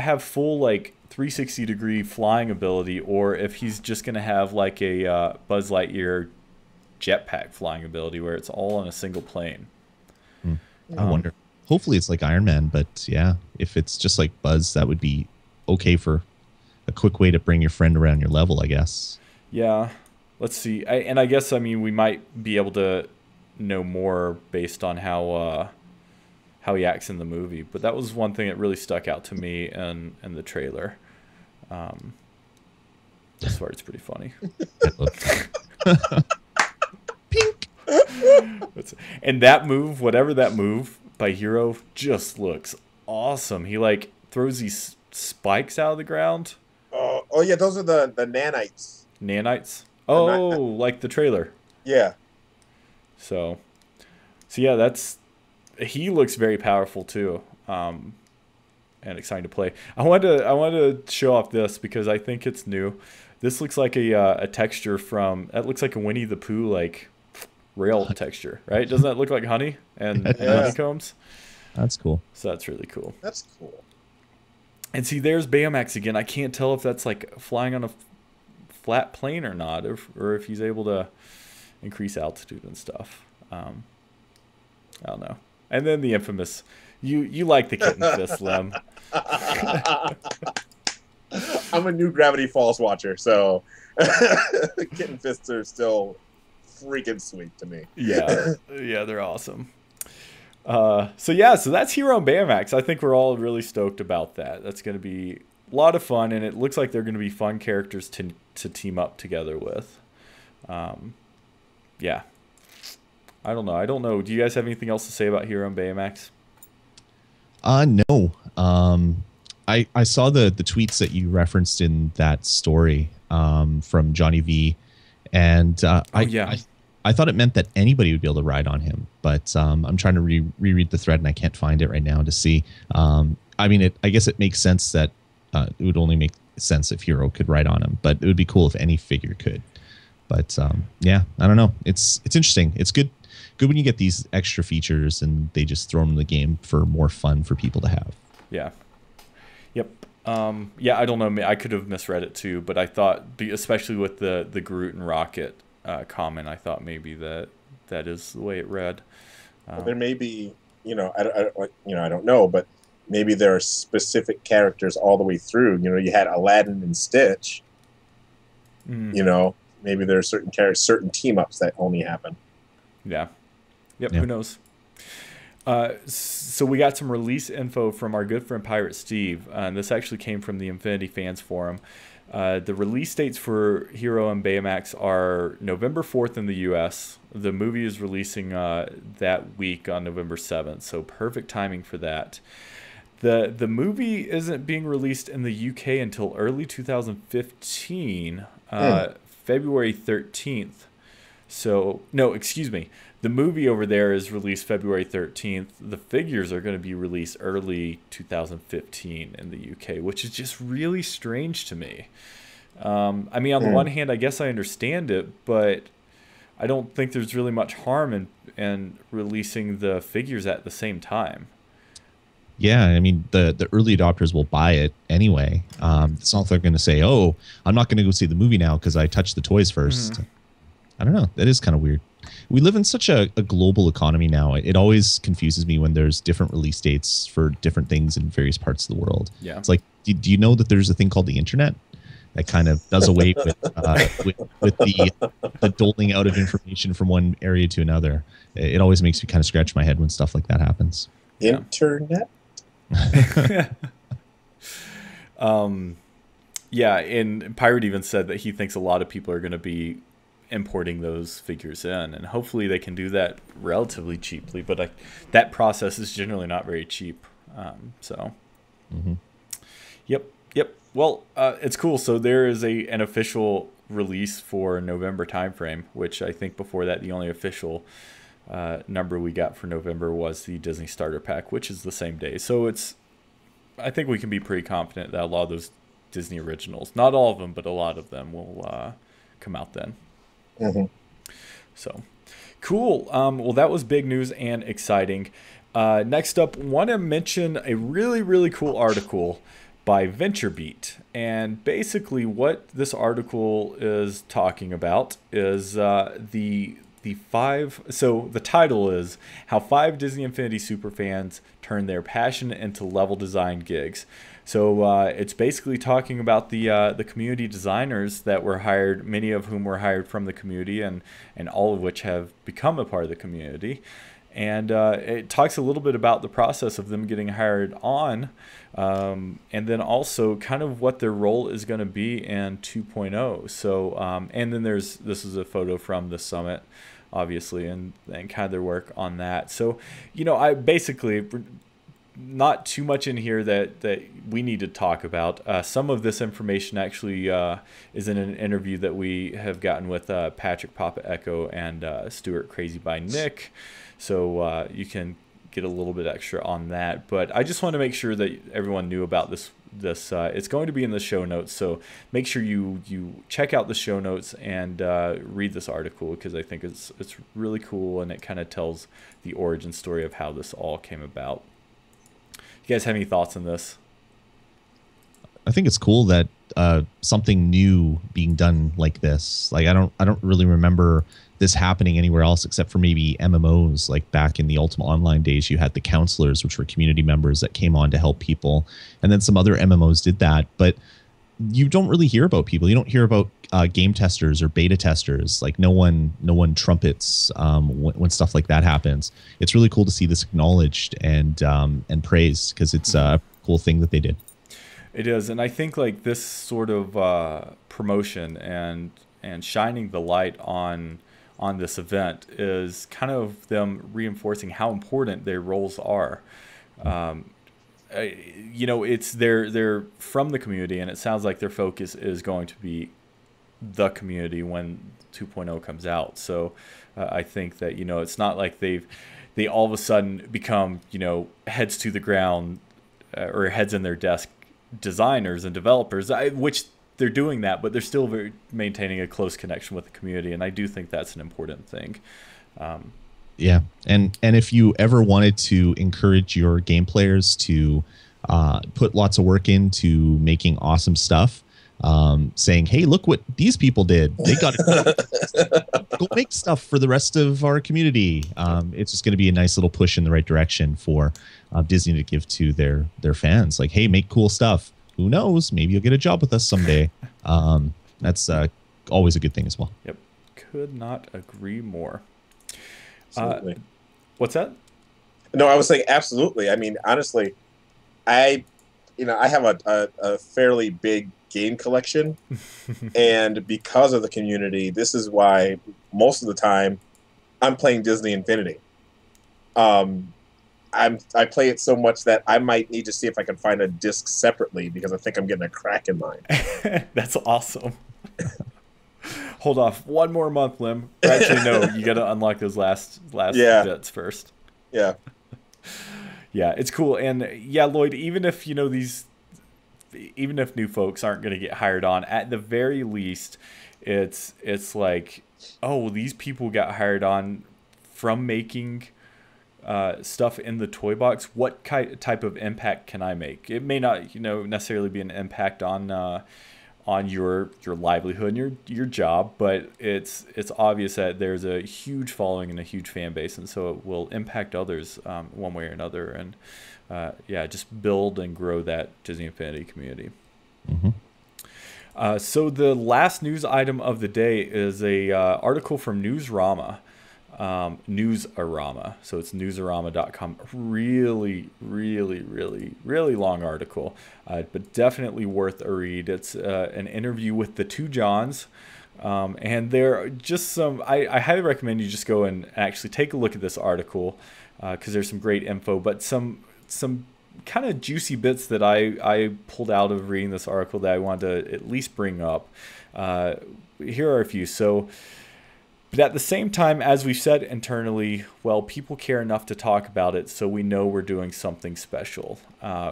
have full like 360-degree flying ability, or if he's just gonna have like a Buzz Lightyear jetpack flying ability where it's all on a single plane. I wonder. Hopefully it's like Iron Man, but yeah, if it's just like Buzz, that would be okay for a quick way to bring your friend around your level, I guess. Yeah. Let's see. I guess, I mean, we might be able to know more based on how he acts in the movie. But that was one thing that really stuck out to me in the trailer. This part's pretty funny. Pink. And that move, whatever that move by Hiro, just looks awesome. He like throws these spikes out of the ground. Oh yeah, those are the nanites. Nanites? Oh, like the trailer. Yeah. So yeah, he looks very powerful too. And exciting to play. I wanted to show off this because I think it's new. This looks like a texture that looks like a Winnie the Pooh like rail texture, right? Doesn't that look like honey and honeycombs? That's cool. So that's really cool. That's cool. And see, there's Baymax again. I can't tell if that's like flying on a flat plane or not, or if he's able to increase altitude and stuff. I don't know. And then the infamous, you like the kitten fist, Lem. I'm a new Gravity Falls watcher, so kitten fists are still freaking sweet to me. Yeah, they're awesome. So that's Hiro and Baymax. I think we're all really stoked about that. That's going to be a lot of fun, and it looks like they're going to be fun characters to team up together with. Yeah. I don't know. Do you guys have anything else to say about Hiro and Baymax? No. I saw the tweets that you referenced in that story from Johnny V, and I thought it meant that anybody would be able to ride on him, but I'm trying to reread the thread and I can't find it right now to see. I mean, I guess it makes sense that it would only make sense if Hiro could ride on him, but it would be cool if any figure could. But yeah, I don't know. It's interesting. It's good when you get these extra features and they just throw them in the game for more fun for people to have. Yeah. Yep. Yeah, I don't know. I could have misread it too, but I thought, especially with the Groot and Rocket comment, I thought maybe that is the way it read. Well, there may be, I don't know, but maybe there are specific characters all the way through. You had Aladdin and Stitch. Maybe there are certain characters, certain team ups that only happen. Yeah. Yep. Who knows? So we got some release info from our good friend Pirate Steve, and this actually came from the Infinity Fans Forum. The release dates for Hiro and Baymax are November 4th in the U.S. The movie is releasing that week on November 7th, so perfect timing for that. The movie isn't being released in the UK until early 2015, February 13th. So, no, excuse me. The movie over there is released February 13th. The figures are going to be released early 2015 in the UK, which is just really strange to me. I mean, on the one hand, I guess I understand it, but I don't think there's really much harm in releasing the figures at the same time. Yeah, I mean, the early adopters will buy it anyway. It's not like they're going to say, oh, I'm not going to go see the movie now because I touched the toys first. I don't know. That is kind of weird. We live in such a global economy now. It always confuses me when there's different release dates for different things in various parts of the world. Yeah. It's like, do you know that there's a thing called the internet that kind of does away with the doling out of information from one area to another? It always makes me kind of scratch my head when stuff like that happens. Internet? Yeah, and Pirate even said that he thinks a lot of people are going to be importing those figures in, and hopefully they can do that relatively cheaply, but that process is generally not very cheap. Yep. Well, it's cool. So there is an official release for November timeframe, which I think before that the only official number we got for November was the Disney Starter Pack, which is the same day. So I think we can be pretty confident that a lot of those Disney originals, not all of them, but a lot of them will come out then. So cool. Well, that was big news and exciting. Next up, want to mention a really, really cool article by VentureBeat. And basically what this article is talking about is the title is How 5 Disney Infinity Superfans Turn Their Passion into Level Design Gigs. So it's basically talking about the community designers that were hired, many of whom were hired from the community, and all of which have become a part of the community. And it talks a little bit about the process of them getting hired on, and then also kind of what their role is going to be in 2.0. So, and then this is a photo from the summit, obviously, and kind of their work on that. So, I basically, not too much in here that we need to talk about. Some of this information actually is in an interview that we have gotten with Patrick Papa Echo and Stuart Crazy by Nick. So you can get a little bit extra on that. But I just want to make sure that everyone knew about this. It's going to be in the show notes. So make sure you check out the show notes and read this article, because I think it's really cool, and it kind of tells the origin story of how this all came about. You guys have any thoughts on this? I think it's cool that something new being done like this. Like I don't really remember this happening anywhere else except for maybe MMOs. Like back in the Ultima Online days, you had the counselors, which were community members that came on to help people, and then some other MMOs did that. But you don't really hear about people. You don't hear about game testers or beta testers. Like no one trumpets when stuff like that happens. It's really cool to see this acknowledged and praised, because it's a cool thing that they did. It is, and I think like this sort of promotion and shining the light on this event is kind of them reinforcing how important their roles are. It's they're from the community, and it sounds like their focus is going to be the community when 2.0 comes out. So I think that it's not like they all of a sudden become heads to the ground or heads in their desk designers and developers, which they're doing that, but they're still maintaining a close connection with the community, and I do think that's an important thing. Yeah, and if you ever wanted to encourage your game players to put lots of work into making awesome stuff, saying, "Hey, look what these people did! They got it. Go make stuff for the rest of our community." It's just going to be a nice little push in the right direction for Disney to give to their fans. Like, hey, make cool stuff. Who knows? Maybe you'll get a job with us someday. That's always a good thing as well. Yep, could not agree more. Absolutely. What's that? No, I was saying absolutely. I mean, honestly, I have a fairly big game collection, and because of the community, this is why most of the time I'm playing Disney Infinity. I play it so much that I might need to see if I can find a disc separately, because I think I'm getting a crack in mine. That's awesome. Hold off one more month, Lem. Actually, no, you got to unlock those last bits first. Yeah. Yeah, it's cool. And yeah, Lloyd, even if even if new folks aren't going to get hired on, at the very least, it's like, oh, these people got hired on from making stuff in the toy box. What type of impact can I make? It may not necessarily be an impact on your livelihood and your job, but it's obvious that there's a huge following and a huge fan base, and so it will impact others one way or another, and just build and grow that Disney Infinity community. Mm-hmm. So the last news item of the day is a article from Newsarama. Newsarama. So it's newsarama.com. Really, really, really, really long article, but definitely worth a read. It's an interview with the two Johns, and there are just some. I highly recommend you just go and actually take a look at this article, because there's some great info, but some kind of juicy bits that I pulled out of reading this article that I wanted to at least bring up. Here are a few. So. But at the same time, as we've said internally, well, people care enough to talk about it, so we know we're doing something special.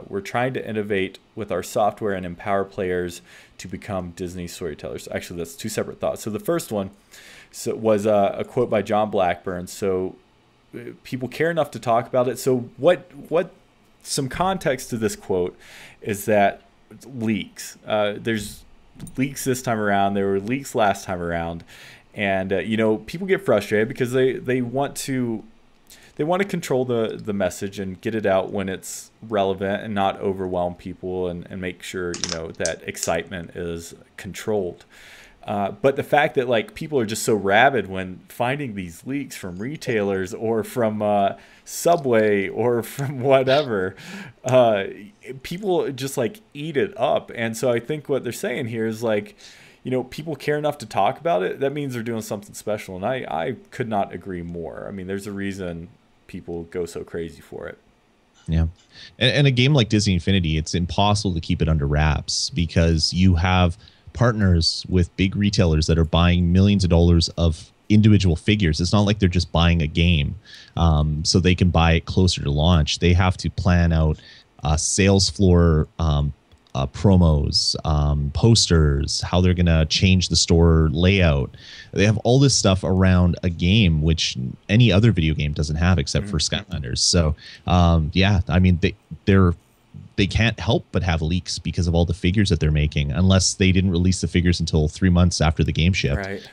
We're trying to innovate with our software and empower players to become Disney storytellers. Actually, that's two separate thoughts. So the first one was a quote by John Blackburn. So people care enough to talk about it. So what some context to this quote is that leaks. There's leaks this time around. There were leaks last time around. And people get frustrated because they want to control the message and get it out when it's relevant and not overwhelm people and make sure that excitement is controlled. But the fact that like people are just so rabid when finding these leaks from retailers or from Subway or from whatever, people just like eat it up. And so I think what they're saying here is like, you know, people care enough to talk about it. That means they're doing something special. And I could not agree more. I mean, there's a reason people go so crazy for it. Yeah. And a game like Disney Infinity, it's impossible to keep it under wraps because you have partners with big retailers that are buying millions of dollars of individual figures. It's not like they're just buying a game so they can buy it closer to launch. They have to plan out sales floor promos, posters, how they're going to change the store layout. They have all this stuff around a game, which any other video game doesn't have except for Skylanders. So, yeah, I mean, they can't help but have leaks because of all the figures that they're making, unless they didn't release the figures until 3 months after the game shipped. Right.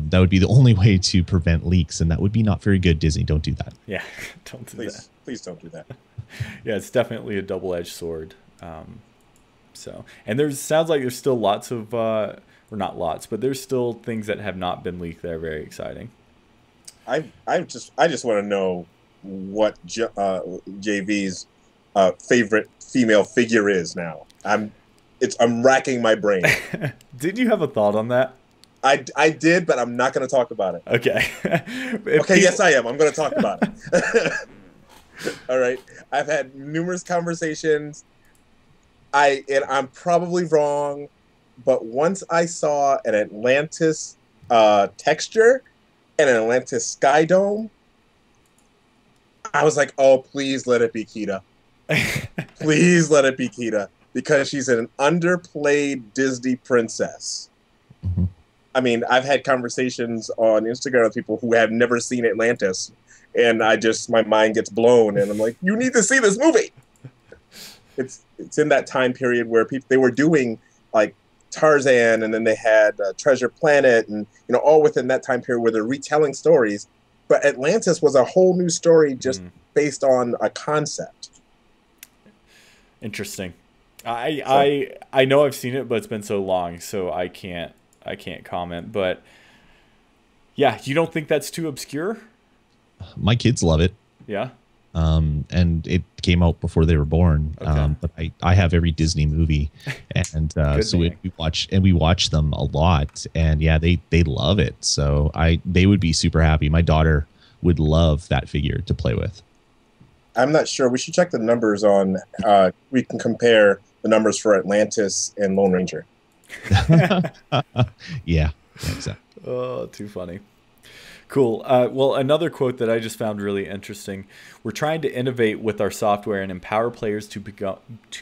That would be the only way to prevent leaks, and that would be not very good. Disney, don't do that. Yeah, don't do that. Please don't do that. Yeah, it's definitely a double-edged sword. So, and sounds like there's still lots of, or not lots, but there's still things that have not been leaked that are very exciting. I just want to know what JV's favorite female figure is now. I'm racking my brain. Did you have a thought on that? I did, but I'm not going to talk about it. Okay. Yes, I am. I'm going to talk about it. All right. I've had numerous conversations. I'm probably wrong, but once I saw an Atlantis texture and an Atlantis Sky Dome, I was like, oh, please let it be Kita. Please let it be Kita, because she's an underplayed Disney princess. Mm-hmm. I mean, I've had conversations on Instagram with people who have never seen Atlantis, and my mind gets blown, and I'm like, you need to see this movie. It's in that time period where they were doing like Tarzan, and then they had Treasure Planet, and all within that time period where they're retelling stories. But Atlantis was a whole new story just based on a concept. Interesting. I know I've seen it, but it's been so long, so I can't comment. But yeah, you don't think that's too obscure? My kids love it. Yeah. And it came out before they were born. Okay. But I have every Disney movie, and so we watch them a lot. And yeah, they love it. So they would be super happy. My daughter would love that figure to play with. I'm not sure. We should check the numbers on. We can compare the numbers for Atlantis and Lone Ranger. Yeah, exactly. Oh, too funny. Cool. Well, another quote that I just found really interesting. We're trying to innovate with our software and empower players to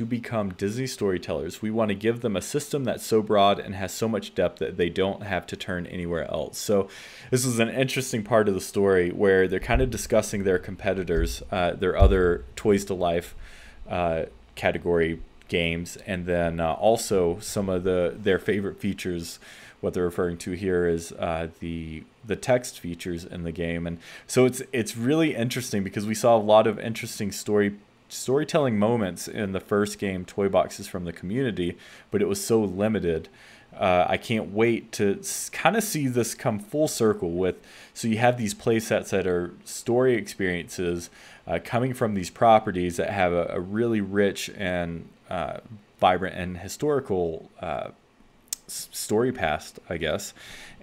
become Disney storytellers. We want to give them a system that's so broad and has so much depth that they don't have to turn anywhere else. So this is an interesting part of the story where they're kind of discussing their competitors, their other Toys to Life category games, and then also some of their favorite features. What they're referring to here is the text features in the game, and so it's really interesting because we saw a lot of interesting storytelling moments in the first game, Toy Boxes from the Community, but it was so limited. I can't wait to kind of see this come full circle so you have these play sets that are story experiences coming from these properties that have a really rich and vibrant and historical story past, I guess.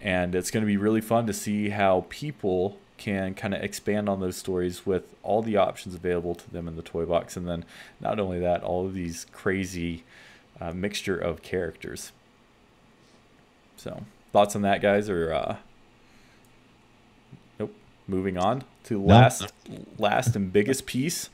And it's going to be really fun to see how people can kind of expand on those stories with all the options available to them in the toy box. And then not only that, all of these crazy mixture of characters. So thoughts on that, guys? Or nope. Moving on to last and biggest piece.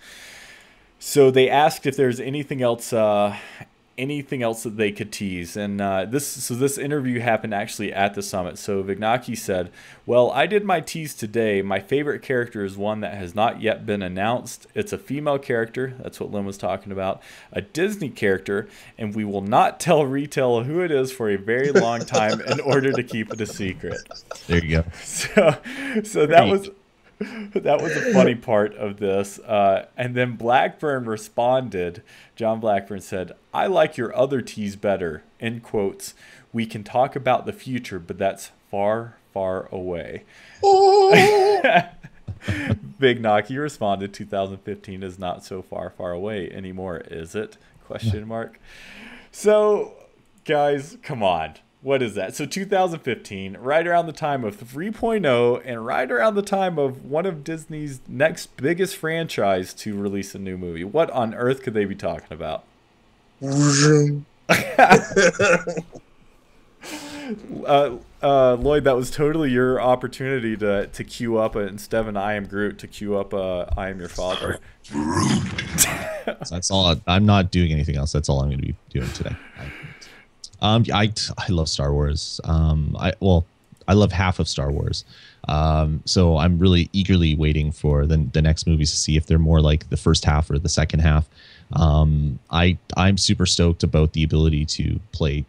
So they asked if there's anything else that they could tease, and this interview happened actually at the summit. So Vignacchi said, well, I did my tease today. My favorite character is one that has not yet been announced. It's a female character. That's what Lem was talking about. A Disney character, and we will not tell retail who it is for a very long time in order to keep it a secret. There you go. So that was a funny part of this. And then Blackburn responded. John Blackburn said, I like your other tease better, in quotes. We can talk about the future, but that's far, far away. Oh. Big Knock, you responded, 2015 is not so far, far away anymore, is it? Question mark. So, guys, come on. What is that? So 2015, right around the time of 3.0 and right around the time of one of Disney's next biggest franchise to release a new movie. What on earth could they be talking about? Lloyd, that was totally your opportunity to queue up instead of an I am Groot, to queue up I am your father. That's all. I'm not doing anything else. That's all I'm going to be doing today. I love Star Wars. I love half of Star Wars. So I'm really eagerly waiting for the next movies to see if they're more like the first half or the second half. I'm super stoked about the ability to play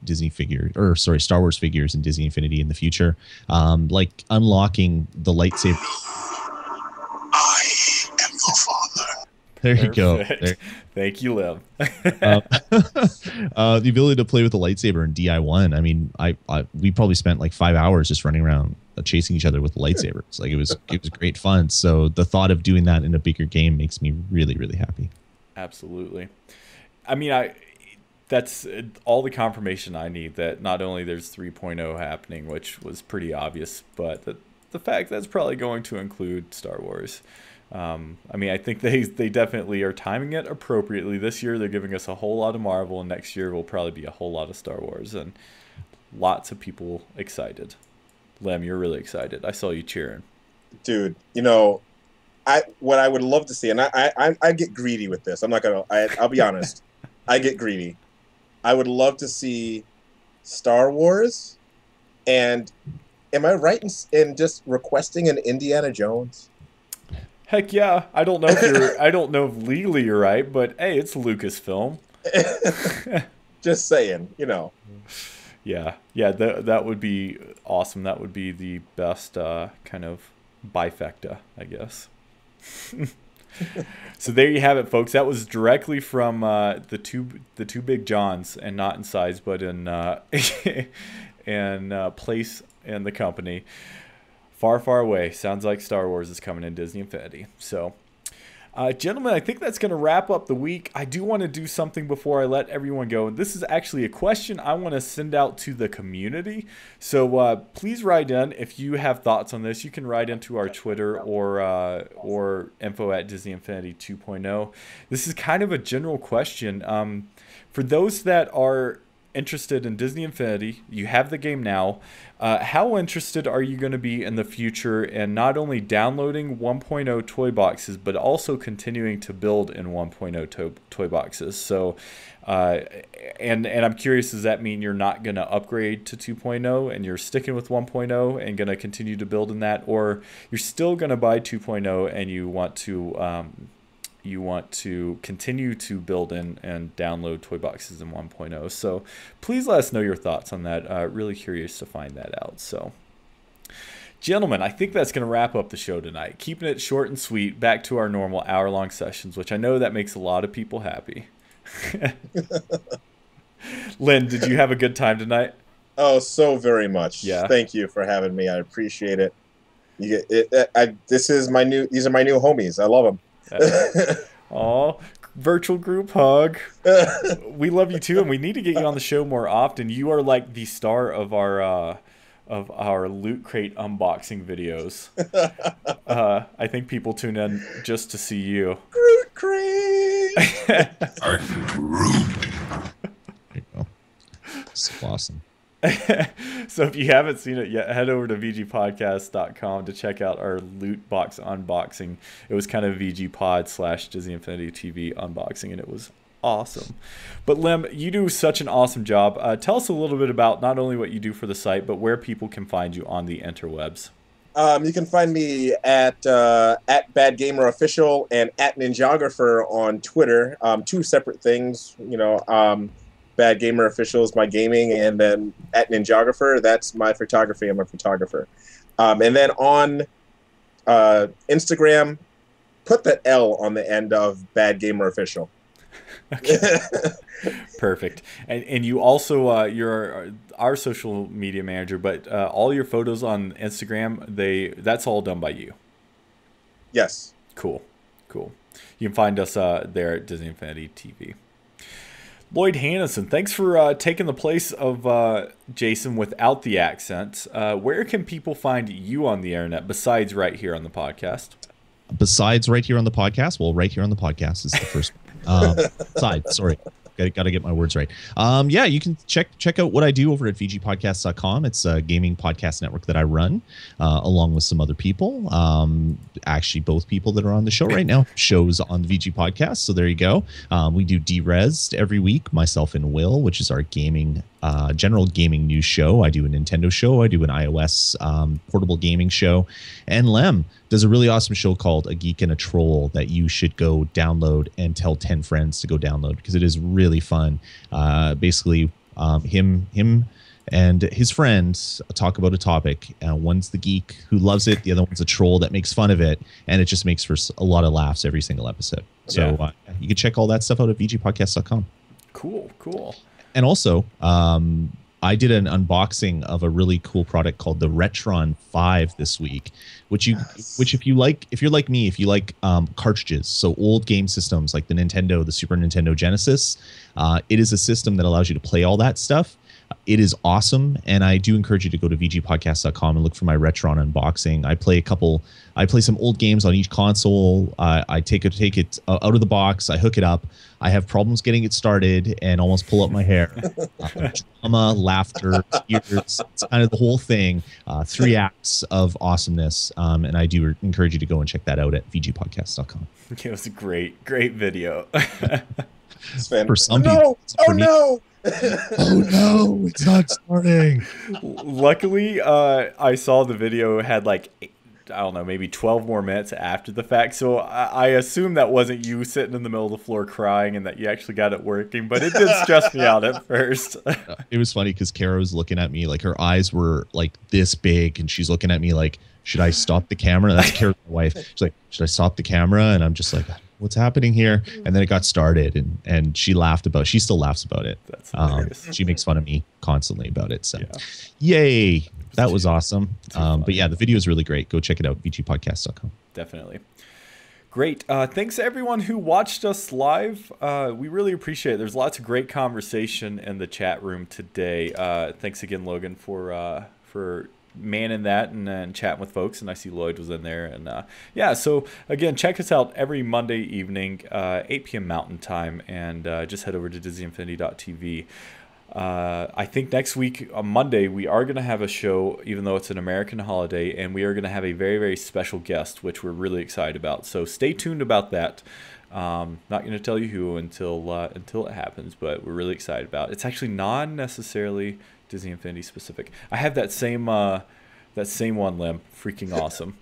Star Wars figures in Disney Infinity in the future. Like unlocking the lightsaber. I am your father. There you go. There. Thank you, Lem. The ability to play with the lightsaber in DI1. I mean, we probably spent like 5 hours just running around chasing each other with the lightsabers. Like it was great fun. So the thought of doing that in a bigger game makes me really, really happy. Absolutely. I mean, that's all the confirmation I need that not only there's 3.0 happening, which was pretty obvious, but the fact that's probably going to include Star Wars. I mean, I think they definitely are timing it appropriately. This year they're giving us a whole lot of Marvel, and next year will probably be a whole lot of Star Wars, and lots of people excited. Lem, you're really excited. I saw you cheering. Dude, what I would love to see, and I get greedy with this. I'm not gonna. I'll be honest. I get greedy. I would love to see Star Wars, and am I right in just requesting an Indiana Jones? Heck yeah! I don't know if legally you're right, but hey, it's Lucasfilm. Just saying, Yeah, that would be awesome. That would be the best kind of bifecta, I guess. So there you have it, folks. That was directly from the two Big Johns, and not in size, but in place in the company. Far, far away. Sounds like Star Wars is coming in Disney Infinity. So, gentlemen, I think that's going to wrap up the week. I do want to do something before I let everyone go. This is actually a question I want to send out to the community. So please write in if you have thoughts on this. You can write into our Twitter or info@DisneyInfinity 2.0. This is kind of a general question. For those that are interested in Disney Infinity, you have the game now. How interested are you going to be in the future in not only downloading 1.0 toy boxes, but also continuing to build in 1.0 toy boxes? So, and I'm curious, does that mean you're not going to upgrade to 2.0 and you're sticking with 1.0 and going to continue to build in that, or you're still going to buy 2.0 and you want to continue to build in and download toy boxes in 1.0. So please let us know your thoughts on that. Really curious to find that out. So, gentlemen, I think that's going to wrap up the show tonight. Keeping it short and sweet, back to our normal hour-long sessions, which I know that makes a lot of people happy. Lynn, did you have a good time tonight? Oh, so very much. Yeah. Thank you for having me. I appreciate it. These are my new homies. I love them. Oh, virtual group hug. We love you too, and we need to get you on the show more often. You are like the star of our Loot Crate unboxing videos. I think people tune in just to see you. Loot Crate. There you go. So awesome. So if you haven't seen it yet, head over to vgpodcast.com to check out our loot box unboxing. It was kind of VG Pod / Disney Infinity TV unboxing, and it was awesome. But Lem, you do such an awesome job. Tell us a little bit about not only what you do for the site, but where people can find you on the interwebs. You can find me at Bad Gamer Official and at Ninjographer on Twitter. Two separate things, Bad Gamer Official is my gaming, and then at Ninjographer, that's my photography. I'm a photographer. And then on Instagram, put that L on the end of Bad Gamer Official. Perfect. And you also you're our social media manager, but all your photos on Instagram, that's all done by you. Yes. Cool. You can find us there at Disney Infinity TV. Lloyd Hannison, thanks for taking the place of Jason without the accent. Where can people find you on the internet besides right here on the podcast? Besides right here on the podcast? Well, right here on the podcast is the first side. Sorry. Got to get my words right. Yeah, you can check out what I do over at vgpodcast.com. It's a gaming podcast network that I run along with some other people. Actually, both people that are on the show right now shows on the VG podcast. So there you go. We do Derezzed every week, myself and Will, which is our gaming general gaming news show. I do a Nintendo show. I do an iOS portable gaming show. And Lem does a really awesome show called A Geek and a Troll that you should go download and tell 10 friends to go download because it is really fun. Basically, him and his friends talk about a topic. One's the geek who loves it. The other one's a troll that makes fun of it. And it just makes for a lot of laughs every single episode. So you can check all that stuff out at vgpodcast.com. Cool. And also, I did an unboxing of a really cool product called the Retron 5 this week, which if you're like me, if you like cartridges, so old game systems like the Nintendo, the Super Nintendo Genesis, it is a system that allows you to play all that stuff. It is awesome, and I do encourage you to go to vgpodcast.com and look for my Retron unboxing. I play some old games on each console. I take it out of the box. I hook it up. I have problems getting it started and almost pull up my hair. Drama, laughter, tears. It's kind of the whole thing. 3 acts of awesomeness, and I do encourage you to go and check that out at vgpodcast.com. It was a great video. For some people, for me, no! Oh no, it's not starting. Luckily, I saw the video had maybe 12 more minutes after the fact. So I assume that wasn't you sitting in the middle of the floor crying and that you actually got it working, but it did stress me out at first. It was funny because Kara was looking at me like her eyes were like this big and she's looking at me like, should I stop the camera? That's Kara's wife. She's like, should I stop the camera? And I'm just like, what's happening here? And then it got started and she still laughs about it. That's hilarious. She makes fun of me constantly about it. So yay. That was awesome. But yeah, the video is really great. Go check it out, vgpodcast.com. Definitely. Great. Thanks to everyone who watched us live. We really appreciate it. There's lots of great conversation in the chat room today. Thanks again, Logan, for manning that and chatting with folks. And I see Lloyd was in there. And so again, check us out every Monday evening, 8 p.m. Mountain Time. And just head over to DisneyInfinity.tv. I think next week on Monday we are going to have a show, even though it's an American holiday, and we are going to have a very, very special guest, which we're really excited about. So stay tuned about that. Not going to tell you who until it happens, but we're really excited about it. It's actually not necessarily Disney Infinity specific. I have that same one, Lem. Freaking awesome.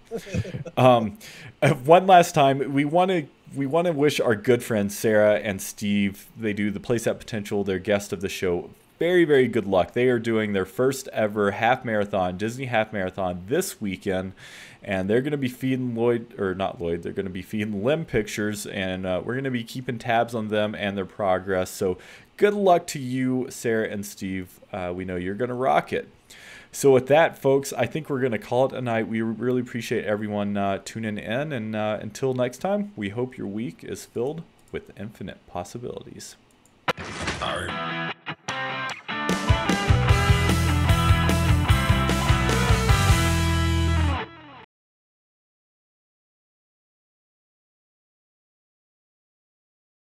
One last time, we want to wish our good friends Sarah and Steve, they do the Place at Potential, their guest of the show, very, very good luck. They are doing their first ever Disney half marathon this weekend, and they're going to be feeding they're going to be feeding Lem pictures, and we're going to be keeping tabs on them and their progress. So good luck to you, Sarah and Steve. We know you're going to rock it. So with that, folks, I think we're going to call it a night. We really appreciate everyone tuning in. And until next time, we hope your week is filled with infinite possibilities.